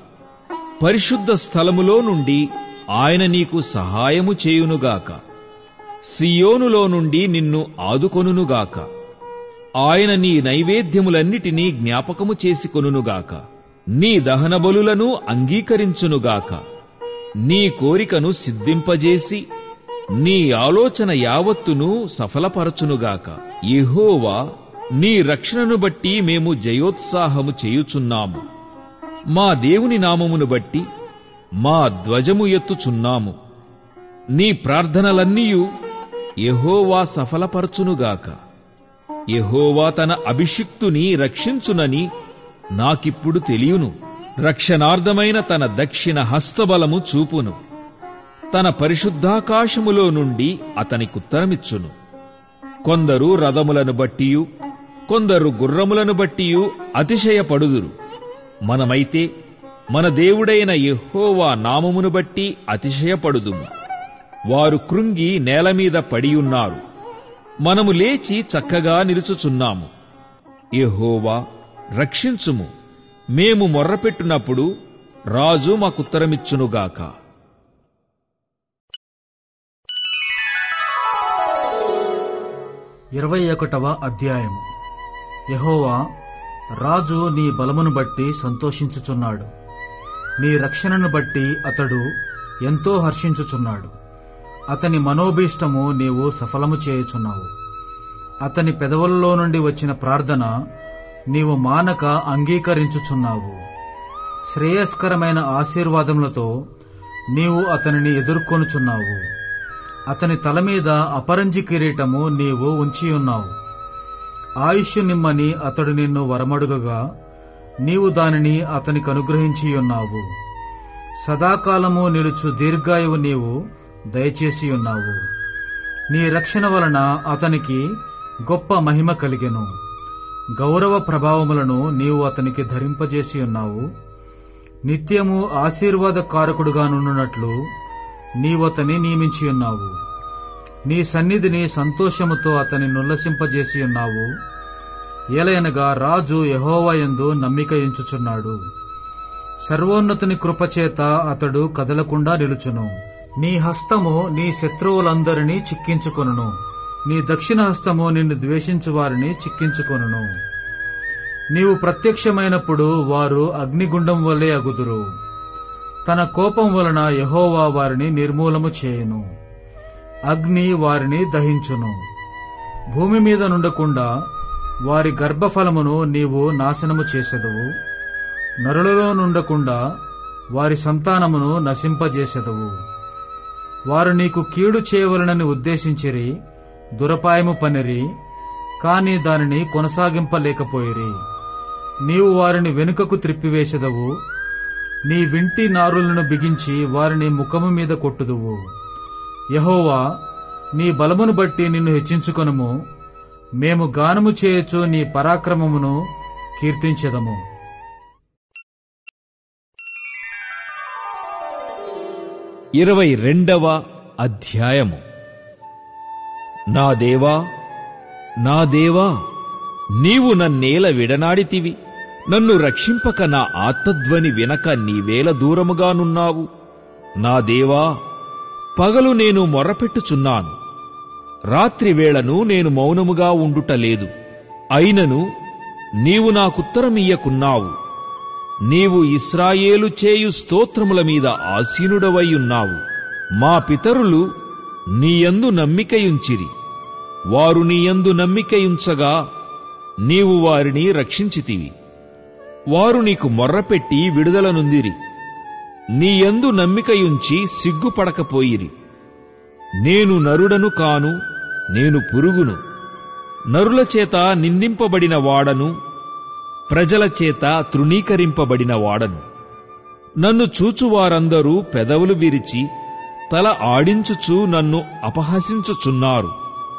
పరిశుద్ధ స్థలములో నుండి ఆయన నీకు సహాయము చేయునుగాక. సియోనులో నుండి నిన్ను ఆదుకొనుగాక. ఆయన నీ నైవేద్యములన్నిటినీ జ్ఞాపకము చేసుకొనుగాక. నీ దహనబలులను అంగీకరించునుగాక. నీ కోరికను సిద్ధింపజేసి నీ ఆలోచన యావత్తును సఫలపరచునుగాక. యెహోవా నీ రక్షణను బట్టి మేము జయోత్సాహము చేయుచున్నాము. మా దేవుని నామమును బట్టి మా ధ్వజము ఎత్తుచున్నాము. నీ ప్రార్థనలన్నీయు యెహోవా సఫలపరచునుగాక. యెహోవా తన అభిషిక్తుని రక్షించునని నాకిప్పుడు తెలియును. రక్షణార్థమైన తన దక్షిణ హస్తబలము చూపును. తన పరిశుద్ధాకాశములో నుండి అతనికుత్తరమిచ్చును. కొందరు రథములను బట్టియు కొందరు గుర్రములను బట్టియు అతిశయపడుదురు. మనమైతే మన దేవుడైన యెహోవా నామమును బట్టి అతిశయపడుదుము. వారు కృంగి నేలమీద పడియున్నారు. మనము లేచి చక్కగా నిలుచుచున్నాము. యెహోవా రక్షించుము. మేము మొర్రపెట్టునప్పుడు రాజు మాకుత్తరమిచ్చునుగాక. 21వ అధ్యాయము. యెహోవా రాజు నీ బలమును బట్టి సంతోషించుచున్నాడు. నీ రక్షణను బట్టి అతడు ఎంతో హర్షించుచున్నాడు. అతని మనోభీష్టము నీవు సఫలము చేయుచున్నావు. అతని పెదవుల్లో నుండి వచ్చిన ప్రార్థన నీవు మానక అంగీకరించుచున్నావు. శ్రేయస్కరమైన ఆశీర్వాదములతో నీవు అతనిని ఎదుర్కొనుచున్నావు. అతని తల మీద అపరంజి కిరీటము నీవు ఉంచియున్నావు. ఆయుష్ నిమ్మని అతడు నిన్ను వరమడుగగా నీవు దానిని అతనికి అనుగ్రహించియున్నావు. సదాకాలము నిలుచు దీర్ఘాయువు నీవు దయచేసియున్నావు. నీ రక్షణ వలన అతనికి గొప్ప మహిమ కలిగెను. గౌరవ ప్రభావములను నీవు అతనికి ధరింపజేసి ఉన్నావు. నిత్యము ఆశీర్వాదకారకుడుగా నుండునట్లు నీవు అతని నియమించియున్నావు. నీ సన్నిధిని సంతోషముతో అతని నుల్లసింపజేసి ఉన్నావు. ఏలయనగా రాజు యెహోవా యందు నమ్మిక ఎంచుచున్నాడు. సర్వోన్నతుని కృపచేత అతడు కదలకుండా నిలుచును. నీ హస్తము నీ శత్రువులందరినీ చిక్కించుకొనును. నీ దక్షిణ హస్తము నిన్ను ద్వేషించు వారిని చిక్కించుకొనును. నీవు ప్రత్యక్షమైనప్పుడు వారు అగ్నిగుండం వలె అగుదురు. తన కోపం వలన యెహోవా వారిని నిర్మూలము చేయును. అగ్ని వారిని దహించును. భూమి మీద నుండకుండా వారి గర్భఫలమును నీవు నాశనము చేసెదవు. నరులలో నుండకుండా వారి సంతానమును నశింపజేసెదవు. వారు నీకు కీడు చేయవలనని ఉద్దేశించిరి, దురపాయము పనిరి, కాని దానిని కొనసాగింపలేకపోయిరి. నీవు వారిని వెనుకకు త్రిప్పివేసెదవు, నీ వింటి నారులను బిగించి వారిని ముఖము మీద కొట్టుదువు. యెహోవా, నీ బలమును బట్టి నిన్ను హెచ్చించుకొనుము, మేము గానము చేయొచ్చు నీ పరాక్రమమును కీర్తించెదము. 22వ అధ్యాయము. నా దేవా, నా దేవా, నీవు నన్నేల విడనాడితివి, నన్ను రక్షింపక నా ఆర్తధ్వని వినక నీవేల దూరముగానున్నావు. నా దేవా, పగలు నేను మొర్రపెట్టుచున్నాను, రాత్రివేళను నేను మౌనముగా ఉండుటలేదు. అయినను నీవు నాకుత్తరమియ్యకున్నావు. నీవు ఇశ్రాయేలు చేయు స్తోత్రముల మీద ఆసీనుడవైయున్నావు. మా పితరులు నీయందు నమ్మికయుంచిరి, వారు నీయందు నమ్మికయుంచగా నీవు వారిని రక్షించితివి. వారు నీకు మొర్రపెట్టి విడుదల నొందిరి, నీయందు నమ్మికయుంచి సిగ్గుపడకపోయిరి. నేను నరుడను కాను, నేను పురుగును, నరుల చేత నిందింపబడిన వాడను, ప్రజల చేత తృణీకరింపబడిన వాడను. నన్ను చూచువారందరూ పెదవులు విరిచి తల ఆడించుచు నన్ను అపహసించుచున్నారు.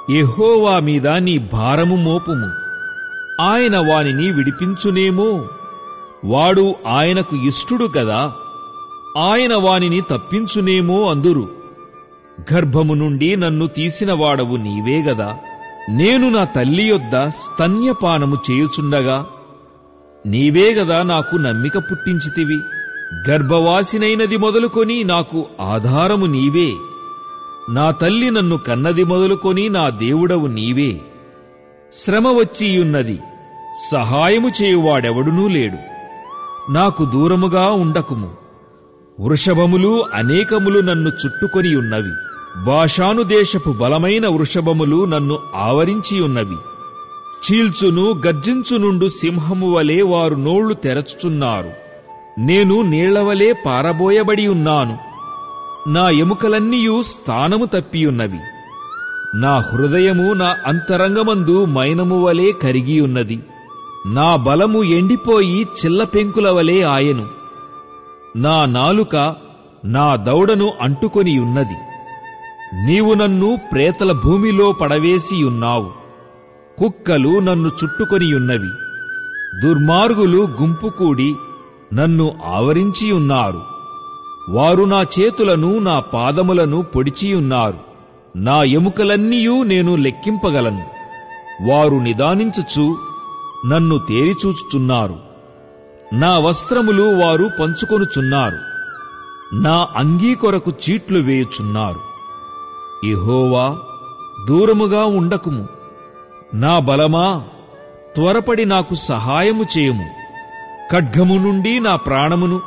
యెహోవా మీద నీ భారము మోపుము, ఆయన వానిని విడిపించునేమో. వాడు ఆయనకు ఇష్టుడు గదా, ఆయన వానిని తప్పించునేమో అందురు. గర్భము నుండి నన్ను తీసిన వాడవు నీవే గదా. నేను నా తల్లి యొద్ద స్తన్యపానము చేయుచుండగా నీవే గదా నాకు నమ్మిక పుట్టించితివి. గర్భవాసినైనది మొదలుకొని నాకు ఆధారము నీవే. నా తల్లి నన్ను కన్నది మొదలుకొని నా దేవుడవు నీవే. శ్రమ వచ్చియున్నది, సహాయము చేయువాడెవడునూ లేడు. నాకు దూరముగా ఉండకుము. వృషభములు అనేకములు నన్ను చుట్టుకొని ఉన్నవి, బాషాను దేశపు బలమైన వృషభములు నన్ను ఆవరించియున్నవి. చీల్చును గర్జించునుండు సింహము వలె వారు నోళ్లు తెరచుచున్నారు. నేను నీళ్లవలే పారబోయబడి ఉన్నాను, నా ఎముకలన్నీయూ స్థానము తప్పియున్నవి. నా హృదయము నా అంతరంగమందు మైనము వలె కరిగియున్నది. నా బలము ఎండిపోయి చిల్లపెంకుల వలె ఆయను. నా నాలుక నా దౌడను అంటుకొనియున్నది. నీవు నన్ను ప్రేతల భూమిలో పడవేసియున్నావు. కుక్కలు నన్ను చుట్టుకొనియున్నవి. దుర్మార్గులు గుంపు కూడి నన్ను ఆవరించియున్నారు. వారు నా చేతులను నా పాదములను పొడిచియున్నారు. నా ఎముకలన్నీయూ నేను లెక్కింపగలను. వారు నిదానించుచు నన్ను తేరిచూచుచున్నారు. నా వస్త్రములు వారు పంచుకొనుచున్నారు. నా అంగీ కొరకు చీట్లు వేయుచున్నారు. యెహోవా, దూరముగా ఉండకుము. నా బలమా, త్వరపడి నాకు సహాయము చేయుము. ఖడ్గము నుండి నా ప్రాణమును,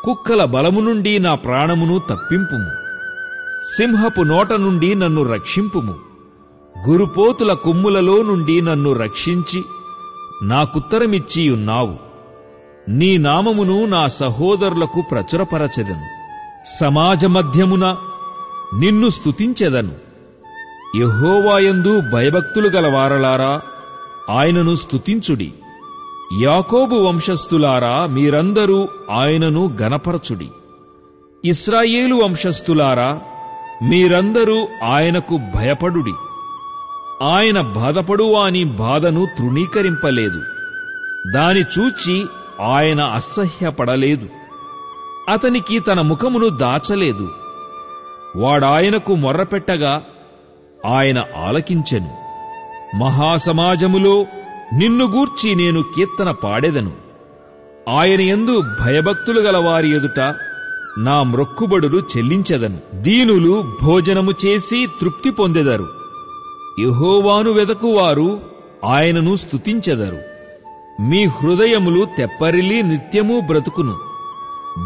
కుక్కల బలము నుండి నా ప్రాణమును తప్పింపుము. సింహపు నోట నుండి నన్ను రక్షింపుము. గురుపోతుల కొమ్ములలో నుండి నన్ను రక్షించి నాకుత్తరమిచ్చియున్నావు. నీ నామమును నా సహోదరులకు ప్రచురపరచెదను. సమాజ మధ్యమున నిన్ను స్తుతించెదను. యెహోవాయందు భయభక్తులు గలవారలారా, ఆయనను స్తుతించుడి. యాకోబు వంశస్థులారా, మీరందరూ ఆయనను గనపరచుడి. ఇశ్రాయేలు వంశస్థులారా, మీరందరూ ఆయనకు భయపడుడి. ఆయన బాధపడువాని బాధను తృణీకరింపలేదు. దాని చూచి ఆయన అసహ్యపడలేదు. అతనికి తన ముఖమును దాచలేదు. వాడాయనకు మొర్రపెట్టగా ఆయన ఆలకించెను. మహాసమాజములో నిన్ను గూర్చి నేను కీర్తన పాడెదను. ఆయన యందు భయభక్తులు గలవారి ఎదుట నా మ్రొక్కుబడులు చెల్లించెదను. దీనులు భోజనము చేసి తృప్తి పొందెదరు. యెహోవాను వెదకువారు ఆయనను స్తుతించెదరు. మీ హృదయములు తెప్పరిల్లి నిత్యము బ్రతుకును.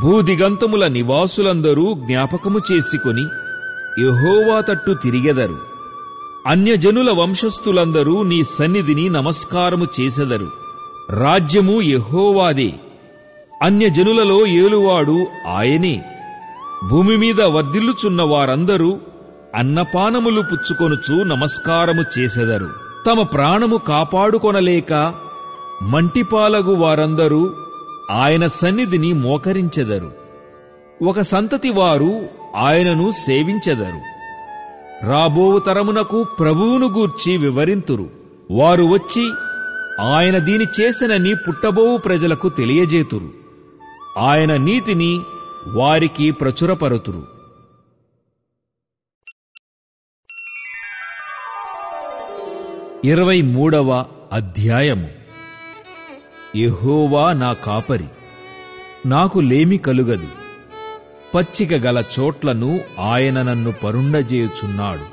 భూదిగంతముల నివాసులందరూ జ్ఞాపకము చేసుకొని యెహోవా తట్టు తిరిగెదరు. అన్యజనుల వంశస్థులందరూ నీ సన్నిధిని నమస్కారము చేసెదరు. రాజ్యము యెహోవాదే, అన్యజనులలో ఏలువాడు ఆయనే. భూమి మీద వర్ధిల్లుచున్న వారందరూ అన్నపానములు పుచ్చుకొనుచు నమస్కారము చేసెదరు. తమ ప్రాణము కాపాడుకొనలేక మంటిపాలగు వారందరూ ఆయన సన్నిధిని మోకరించెదరు. ఒక సంతతి వారు ఆయనను సేవించెదరు. రాబోవు తరమునకు ప్రభువును గూర్చి వివరింతురు. వారు వచ్చి ఆయన దీని చేసెనని పుట్టబోవు ప్రజలకు తెలియజేతురు. ఆయన నీతిని వారికి ప్రచురపరుతురు. 23వ అధ్యాయము. యెహోవా నా కాపరి, నాకు లేమి కలుగదు. పచ్చిక గల చోట్లను ఆయన నన్ను పరుండజేయుచున్నాడు.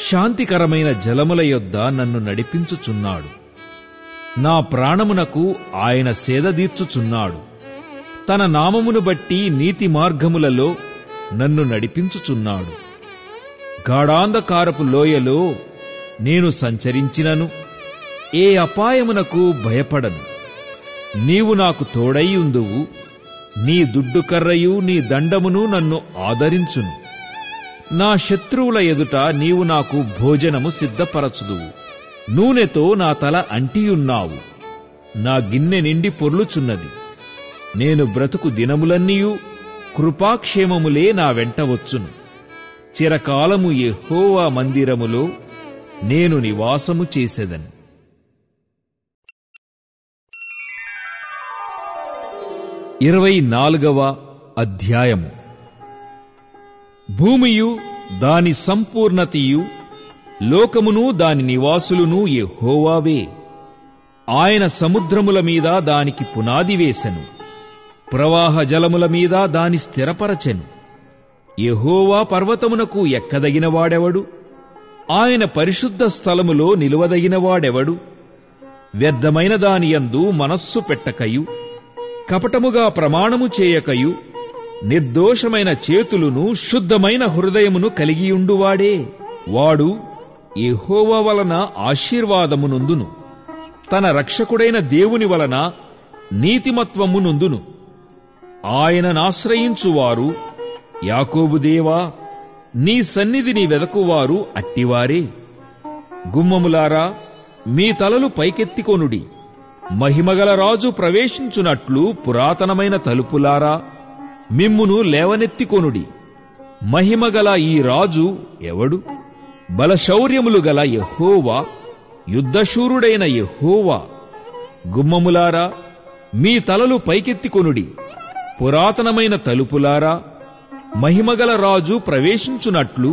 శాంతికరమైన జలముల యొద్ద నన్ను నడిపించుచున్నాడు. నా ప్రాణమునకు ఆయన సేదదీర్చుచున్నాడు. తన నామమును బట్టి నీతి మార్గములలో నన్ను నడిపించుచున్నాడు. గాఢాంధకారపు లోయలో నేను సంచరించినను ఏ అపాయమునకు భయపడను. నీవు నాకు తోడైయుందువు. నీ దుడ్డుకర్రయు నీ దండమును నన్ను ఆదరించును. నా శత్రువుల ఎదుట నీవు నాకు భోజనము సిద్ధపరచుదువు. నూనెతో నా తల అంటియున్నావు. నా గిన్నె నిండి పొర్లుచున్నది. నేను బ్రతుకు దినములన్నీయు కృపాక్షేమములే నా వెంట వచ్చును. చిరకాలము యెహోవా మందిరములో నేను నివాసము చేసెదను. 24వ అధ్యాయము. భూమియు దాని సంపూర్ణతయు లోకమును దాని నివాసులును యెహోవావే. ఆయన సముద్రముల మీద దానికి పునాది వేసెను. ప్రవాహ జలముల మీద దాని స్థిరపరచెను. యెహోవా పర్వతమునకు ఎక్కదగినవాడెవడు? ఆయన పరిశుద్ధ స్థలములో నిలువదగినవాడెవడు? వ్యర్థమైన దానియందు మనస్సు పెట్టకయు, కపటముగా ప్రమాణము చేయకయు, నిర్దోషమైన చేతులును శుద్ధమైన హృదయమును కలిగియుండువాడే. వాడు యెహోవా వలన ఆశీర్వాదము నొందును. తన రక్షకుడైన దేవుని వలన నీతిమత్వము నొందును. ఆయననాశ్రయించువారు, యాకోబు దేవా, నీ సన్నిధిని వెదకువారు అట్టివారే. గుమ్మములారా, మీ తలలు పైకెత్తికొనుడి. మహిమగల రాజు ప్రవేశించునట్లు పురాతనమైన తలుపులారా, మిమ్మును లేవనెత్తికొనుడి. మహిమగల ఈ రాజు ఎవడు? బలశౌర్యములు గల యెహోవా, యుద్ధశూరుడైన యెహోవా. గుమ్మములారా, మీ తలలు పైకెత్తికొనుడి. పురాతనమైన తలుపులారా, మహిమగల రాజు ప్రవేశించునట్లు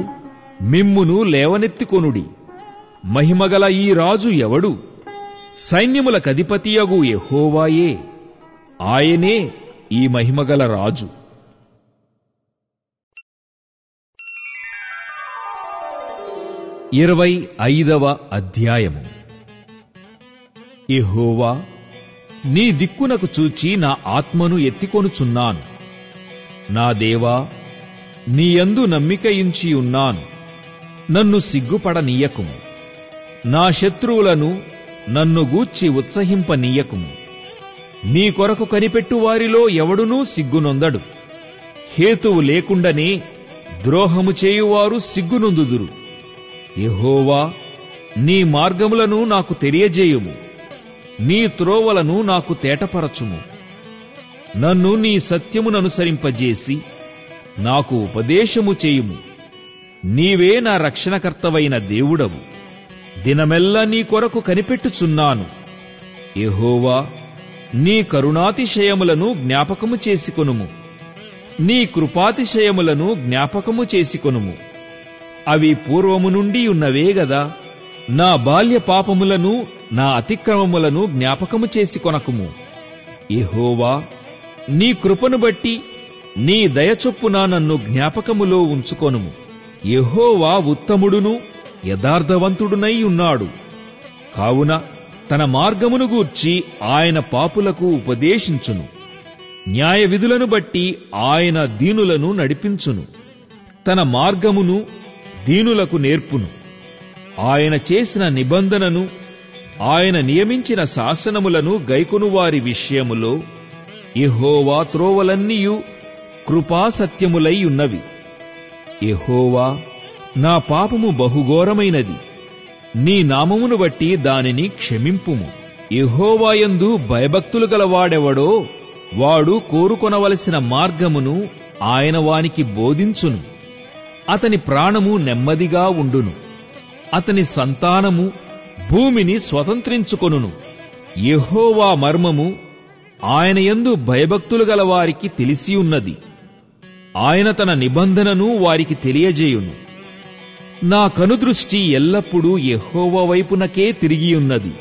మిమ్మును లేవనెత్తికొనుడి. మహిమగల ఈ రాజు ఎవడు? సైన్యములకధిపతియగు యెహోవాయే. ఆయనే ఈ మహిమగల రాజు. 25వ అధ్యాయము. యెహోవా, నీ దిక్కునకు చూచి నా ఆత్మను ఎత్తికొనుచున్నాను. నా దేవా, నీయందు నమ్మికయించి ఉన్నాను. నన్ను సిగ్గుపడనీయకుము. నా శత్రువులను నన్ను గూర్చి ఉత్సహింపనీయకుము. నీ కొరకు కనిపెట్టు వారిలో ఎవడునూ సిగ్గునొందడు. హేతువు లేకుండానే ద్రోహము చేయువారు సిగ్గునొందుదురు. యెహోవా, నీ మార్గములను నాకు తెలియజేయుము. నీ త్రోవలను నాకు తేటపరచుము. నన్ను నీ సత్యముననుసరింపజేసి నాకు ఉపదేశము చేయుము. నీవే నా రక్షణకర్తవైన దేవుడవు. దినమెల్లా నీ కొరకు కనిపెట్టుచున్నాను. యెహోవా, నీ కరుణాతిశయములను జ్ఞాపకము చేసుకొనుము. నీ కృపాతిశయములను జ్ఞాపకము చేసుకొనుము. అవి పూర్వము నుండి ఉన్నవే గదా. నా బాల్య పాపములను, నా అతిక్రమములను జ్ఞాపకము చేసుకొనకుము. యెహోవా, నీ కృపను బట్టి నీ దయచొప్పున నన్ను జ్ఞాపకములో ఉంచుకొనుము. యెహోవా ఉత్తముడును యథార్థవంతుడునై ఉన్నాడు. కావున తన మార్గమును గూర్చి ఆయన పాపులకు ఉపదేశించును. న్యాయ విధులను బట్టి ఆయన దీనులను నడిపించును. తన మార్గమును దీనులకు నేర్పును. ఆయన చేసిన నిబంధనను, ఆయన నియమించిన శాసనములను గైకొనువారి విషయములో యెహోవా త్రోవలన్నీయు కృపాసత్యములై ఉన్నవి. యెహోవా, నా పాపము బహుఘోరమైనది, నీ నామమును బట్టి దానిని క్షమింపుము. యెహోవాయందు భయభక్తులు గలవాడెవడో వాడు కోరుకొనవలసిన మార్గమును ఆయన వానికి బోధించును. అతని ప్రాణము నెమ్మదిగా ఉండును, అతని సంతానము భూమిని స్వతంత్రించుకొనును. యెహోవా మర్మము ఆయనయందు భయభక్తులు గలవారికి తెలిసియున్నది. ఆయన తన నిబంధనను వారికి తెలియజేయును. నా కనుదృష్టి ఎల్లప్పుడూ యెహోవా వైపునకే తిరిగియున్నది.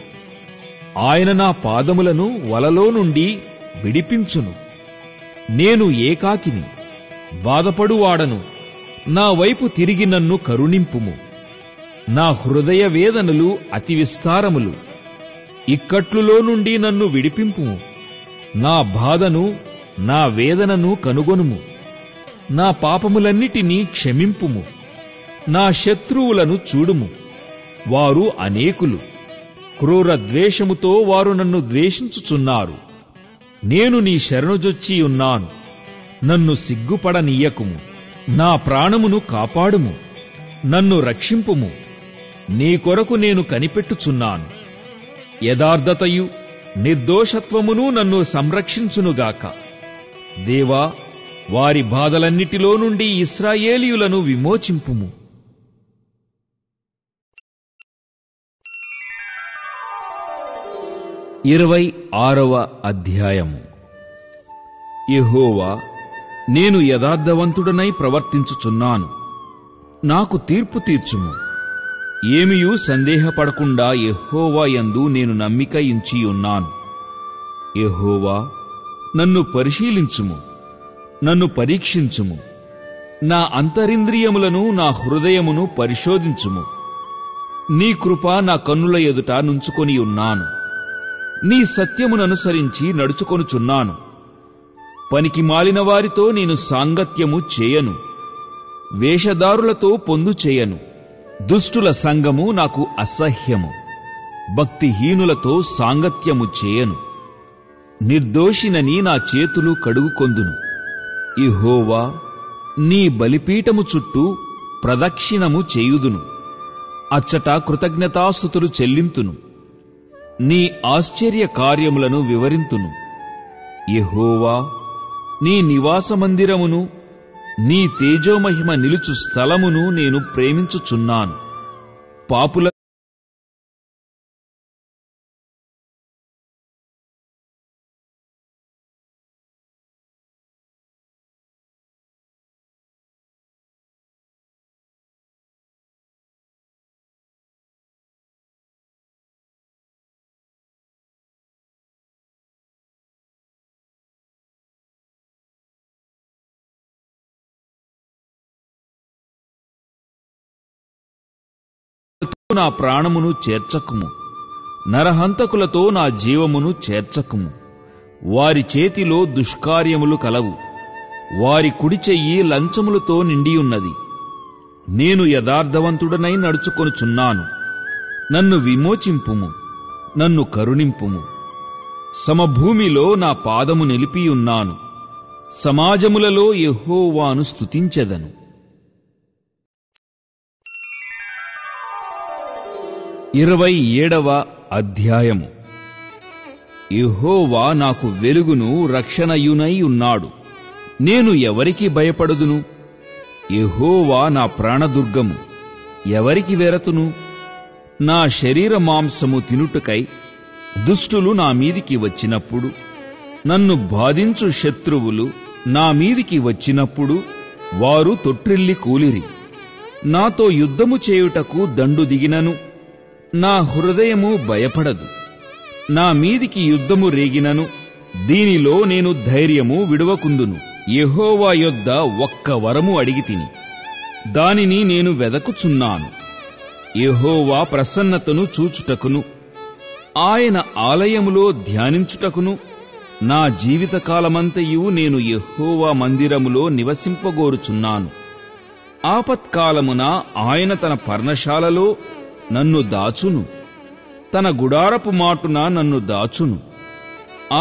ఆయన నా పాదములను వలలో నుండి విడిపించును. నేను ఏకాకిని, బాధపడువాడను, నా వైపు తిరిగి నన్ను కరుణింపుము. నా హృదయ వేదనలు అతి విస్తారములు, ఇక్కట్లులో నుండి నన్ను విడిపింపుము. నా బాధను, నా వేదనను కనుగొనుము. నా పాపములన్నిటినీ క్షమింపుము. నా శత్రువులను చూడుము, వారు అనేకులు. క్రూర ద్వేషముతో వారు నన్ను ద్వేషించుచున్నారు. నేను నీ శరణుజొచ్చి ఉన్నాను, నన్ను సిగ్గుపడనీయకుము. నా ప్రాణమును కాపాడుము, నన్ను రక్షింపుము. నీ కొరకు నేను కనిపెట్టుచున్నాను. యథార్థతయు నిర్దోషత్వమును నన్ను సంరక్షించునుగాక. దేవా, వారి బాధలన్నిటిలో నుండి ఇశ్రాయేలీయులను విమోచింపుము. 26వ అధ్యాయము. యెహోవా, నేను యథార్థవంతుడనై ప్రవర్తించుచున్నాను, నాకు తీర్పు తీర్చుము. ఏమియూ సందేహపడకుండా యెహోవా యందు నేను నమ్మిక ఉంచియున్నాను. యెహోవా, నన్ను పరిశీలించుము, నన్ను పరీక్షించుము. నా అంతరింద్రియములను, నా హృదయమును పరిశోధించుము. నీ కృప నా కన్నుల ఎదుట నుంచుకొని ఉన్నాను. నీ సత్యముననుసరించి నడుచుకొనుచున్నాను. పనికి మాలిన వారితో నేను సాంగత్యము చేయను, వేషధారులతో పొందు చేయను. దుష్టుల సంగము నాకు అసహ్యము, భక్తిహీనులతో సాంగత్యము చేయను. నిర్దోషినని నా చేతులు కడుగుకొందును. యెహోవా, నీ బలిపీఠము చుట్టూ ప్రదక్షిణము చేయుదును. అచ్చట కృతజ్ఞతాస్తుతులు చెల్లింతును. నీ ఆశ్చర్య కార్యములను వివరింతును. యెహోవా, నీ నివాస మందిరమును, నీ తేజోమహిమ నిలుచు స్థలమును నేను ప్రేమించుచున్నాను. పాపుల నా ప్రాణమును చేర్చకుము, నరహంతకులతో నా జీవమును చేర్చకుము. వారి చేతిలో దుష్కార్యములు కలవు, వారి కుడి చెయ్యి లంచములతో నిండియున్నది. నేను యథార్థవంతుడనై నడుచుకొనుచున్నాను. నన్ను విమోచింపుము, నన్ను కరుణింపుము. సమభూమిలో నా పాదము నిలిపియున్నాను. సమాజములలో యెహోవాను స్తుతించెదను. 27వ అధ్యాయము. యెహోవా నాకు వెలుగును రక్షణయునై ఉన్నాడు. నేను ఎవరికి భయపడుదును? యెహోవా నా ప్రాణదుర్గము, ఎవరికి వెరతును? నా శరీర మాంసము తినుటకై దుష్టులు నా మీదికి వచ్చినప్పుడు, నన్ను బాధించు శత్రువులు నా మీదికి వచ్చినప్పుడు వారు తొట్రిల్లి కూలిరి. నాతో యుద్ధము చేయుటకు దండు దిగినను నా హృదయము భయపడదు. నా మీదికి యుద్ధము రేగినను దీనిలో నేను ధైర్యము విడువకుందును. యెహోవా యొద్ద ఒక్క వరము అడిగితిని, దానిని నేను వెదకుచున్నాను. యెహోవా ప్రసన్నతను చూచుటకును, ఆయన ఆలయములో ధ్యానించుటకును నా జీవితకాలమంతయు నేను యెహోవా మందిరములో నివసింపగోరుచున్నాను. ఆపత్కాలమున ఆయన తన పర్ణశాలలో నన్ను దాచును, తన గుడారపు మాటున నన్ను దాచును.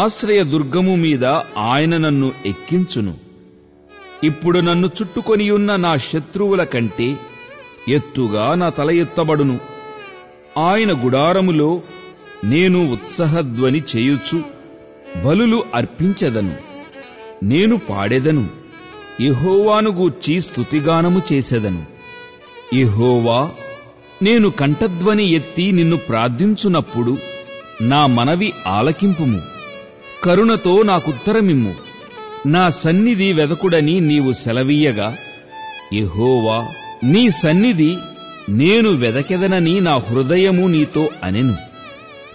ఆశ్రయ దుర్గము మీద ఆయన నన్ను ఎక్కించును. ఇప్పుడు నన్ను చుట్టుకొనియున్న నా శత్రువుల కంటే ఎత్తుగా నా తల ఎత్తబడును. ఆయన గుడారములో నేను ఉత్సాహధ్వని చేయుచు బలులు అర్పించెదను. నేను పాడెదను, యెహోవాను గూర్చి స్తుతిగానము చేసెదను. యెహోవా, నేను కంఠధ్వని ఎత్తి నిన్ను ప్రార్థించునప్పుడు నా మనవి ఆలకింపుము. కరుణతో నాకుత్తరమిమ్ము. నా సన్నిధి వెదకుడని నీవు సెలవీయగా, యెహోవా, నీ సన్నిధి నేను వెదకెదనని నా హృదయము నీతో అనెను.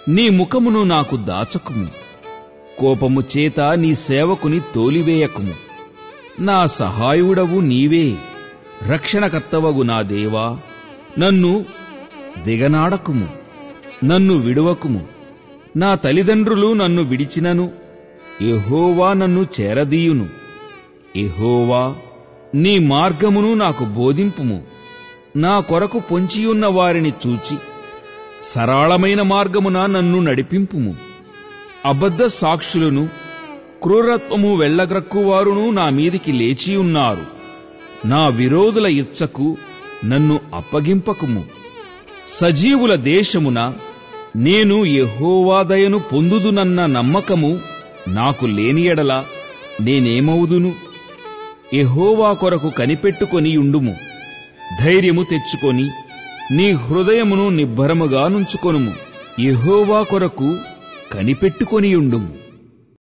నీ ముఖమును నాకు దాచకుము. కోపము చేత నీ సేవకుని తోలివేయకుము. నా సహాయుడవు నీవే, రక్షణకర్తవగు నా దేవా. నన్ను దిగనాడకుము, నన్ను విడువకుము. నా తల్లిదండ్రులు నన్ను విడిచినను యెహోవా నన్ను చేరదీయును. యెహోవా, నీ మార్గమును నాకు బోధింపుము. నా కొరకు పొంచియున్న వారిని చూచి సరళమైన మార్గమున నన్ను నడిపింపుము. అబద్ధ సాక్షులను క్రూరత్వము వెళ్లగ్రక్కువారును నా మీదికి లేచియున్నారు. నా విరోధుల ఇచ్చకు నన్ను అప్పగింపకుము. సజీవుల దేశమున నేను యెహోవా దయను పొందుదునన్న నమ్మకము నాకు లేని ఎడల నేనేమవుదును? యెహోవా కొరకు కనిపెట్టుకొనియుండుము. ధైర్యము తెచ్చుకొని నీ హృదయమును నిబ్బరముగా నుంచుకొనుము. యెహోవా కొరకు కనిపెట్టుకొనియుండుము.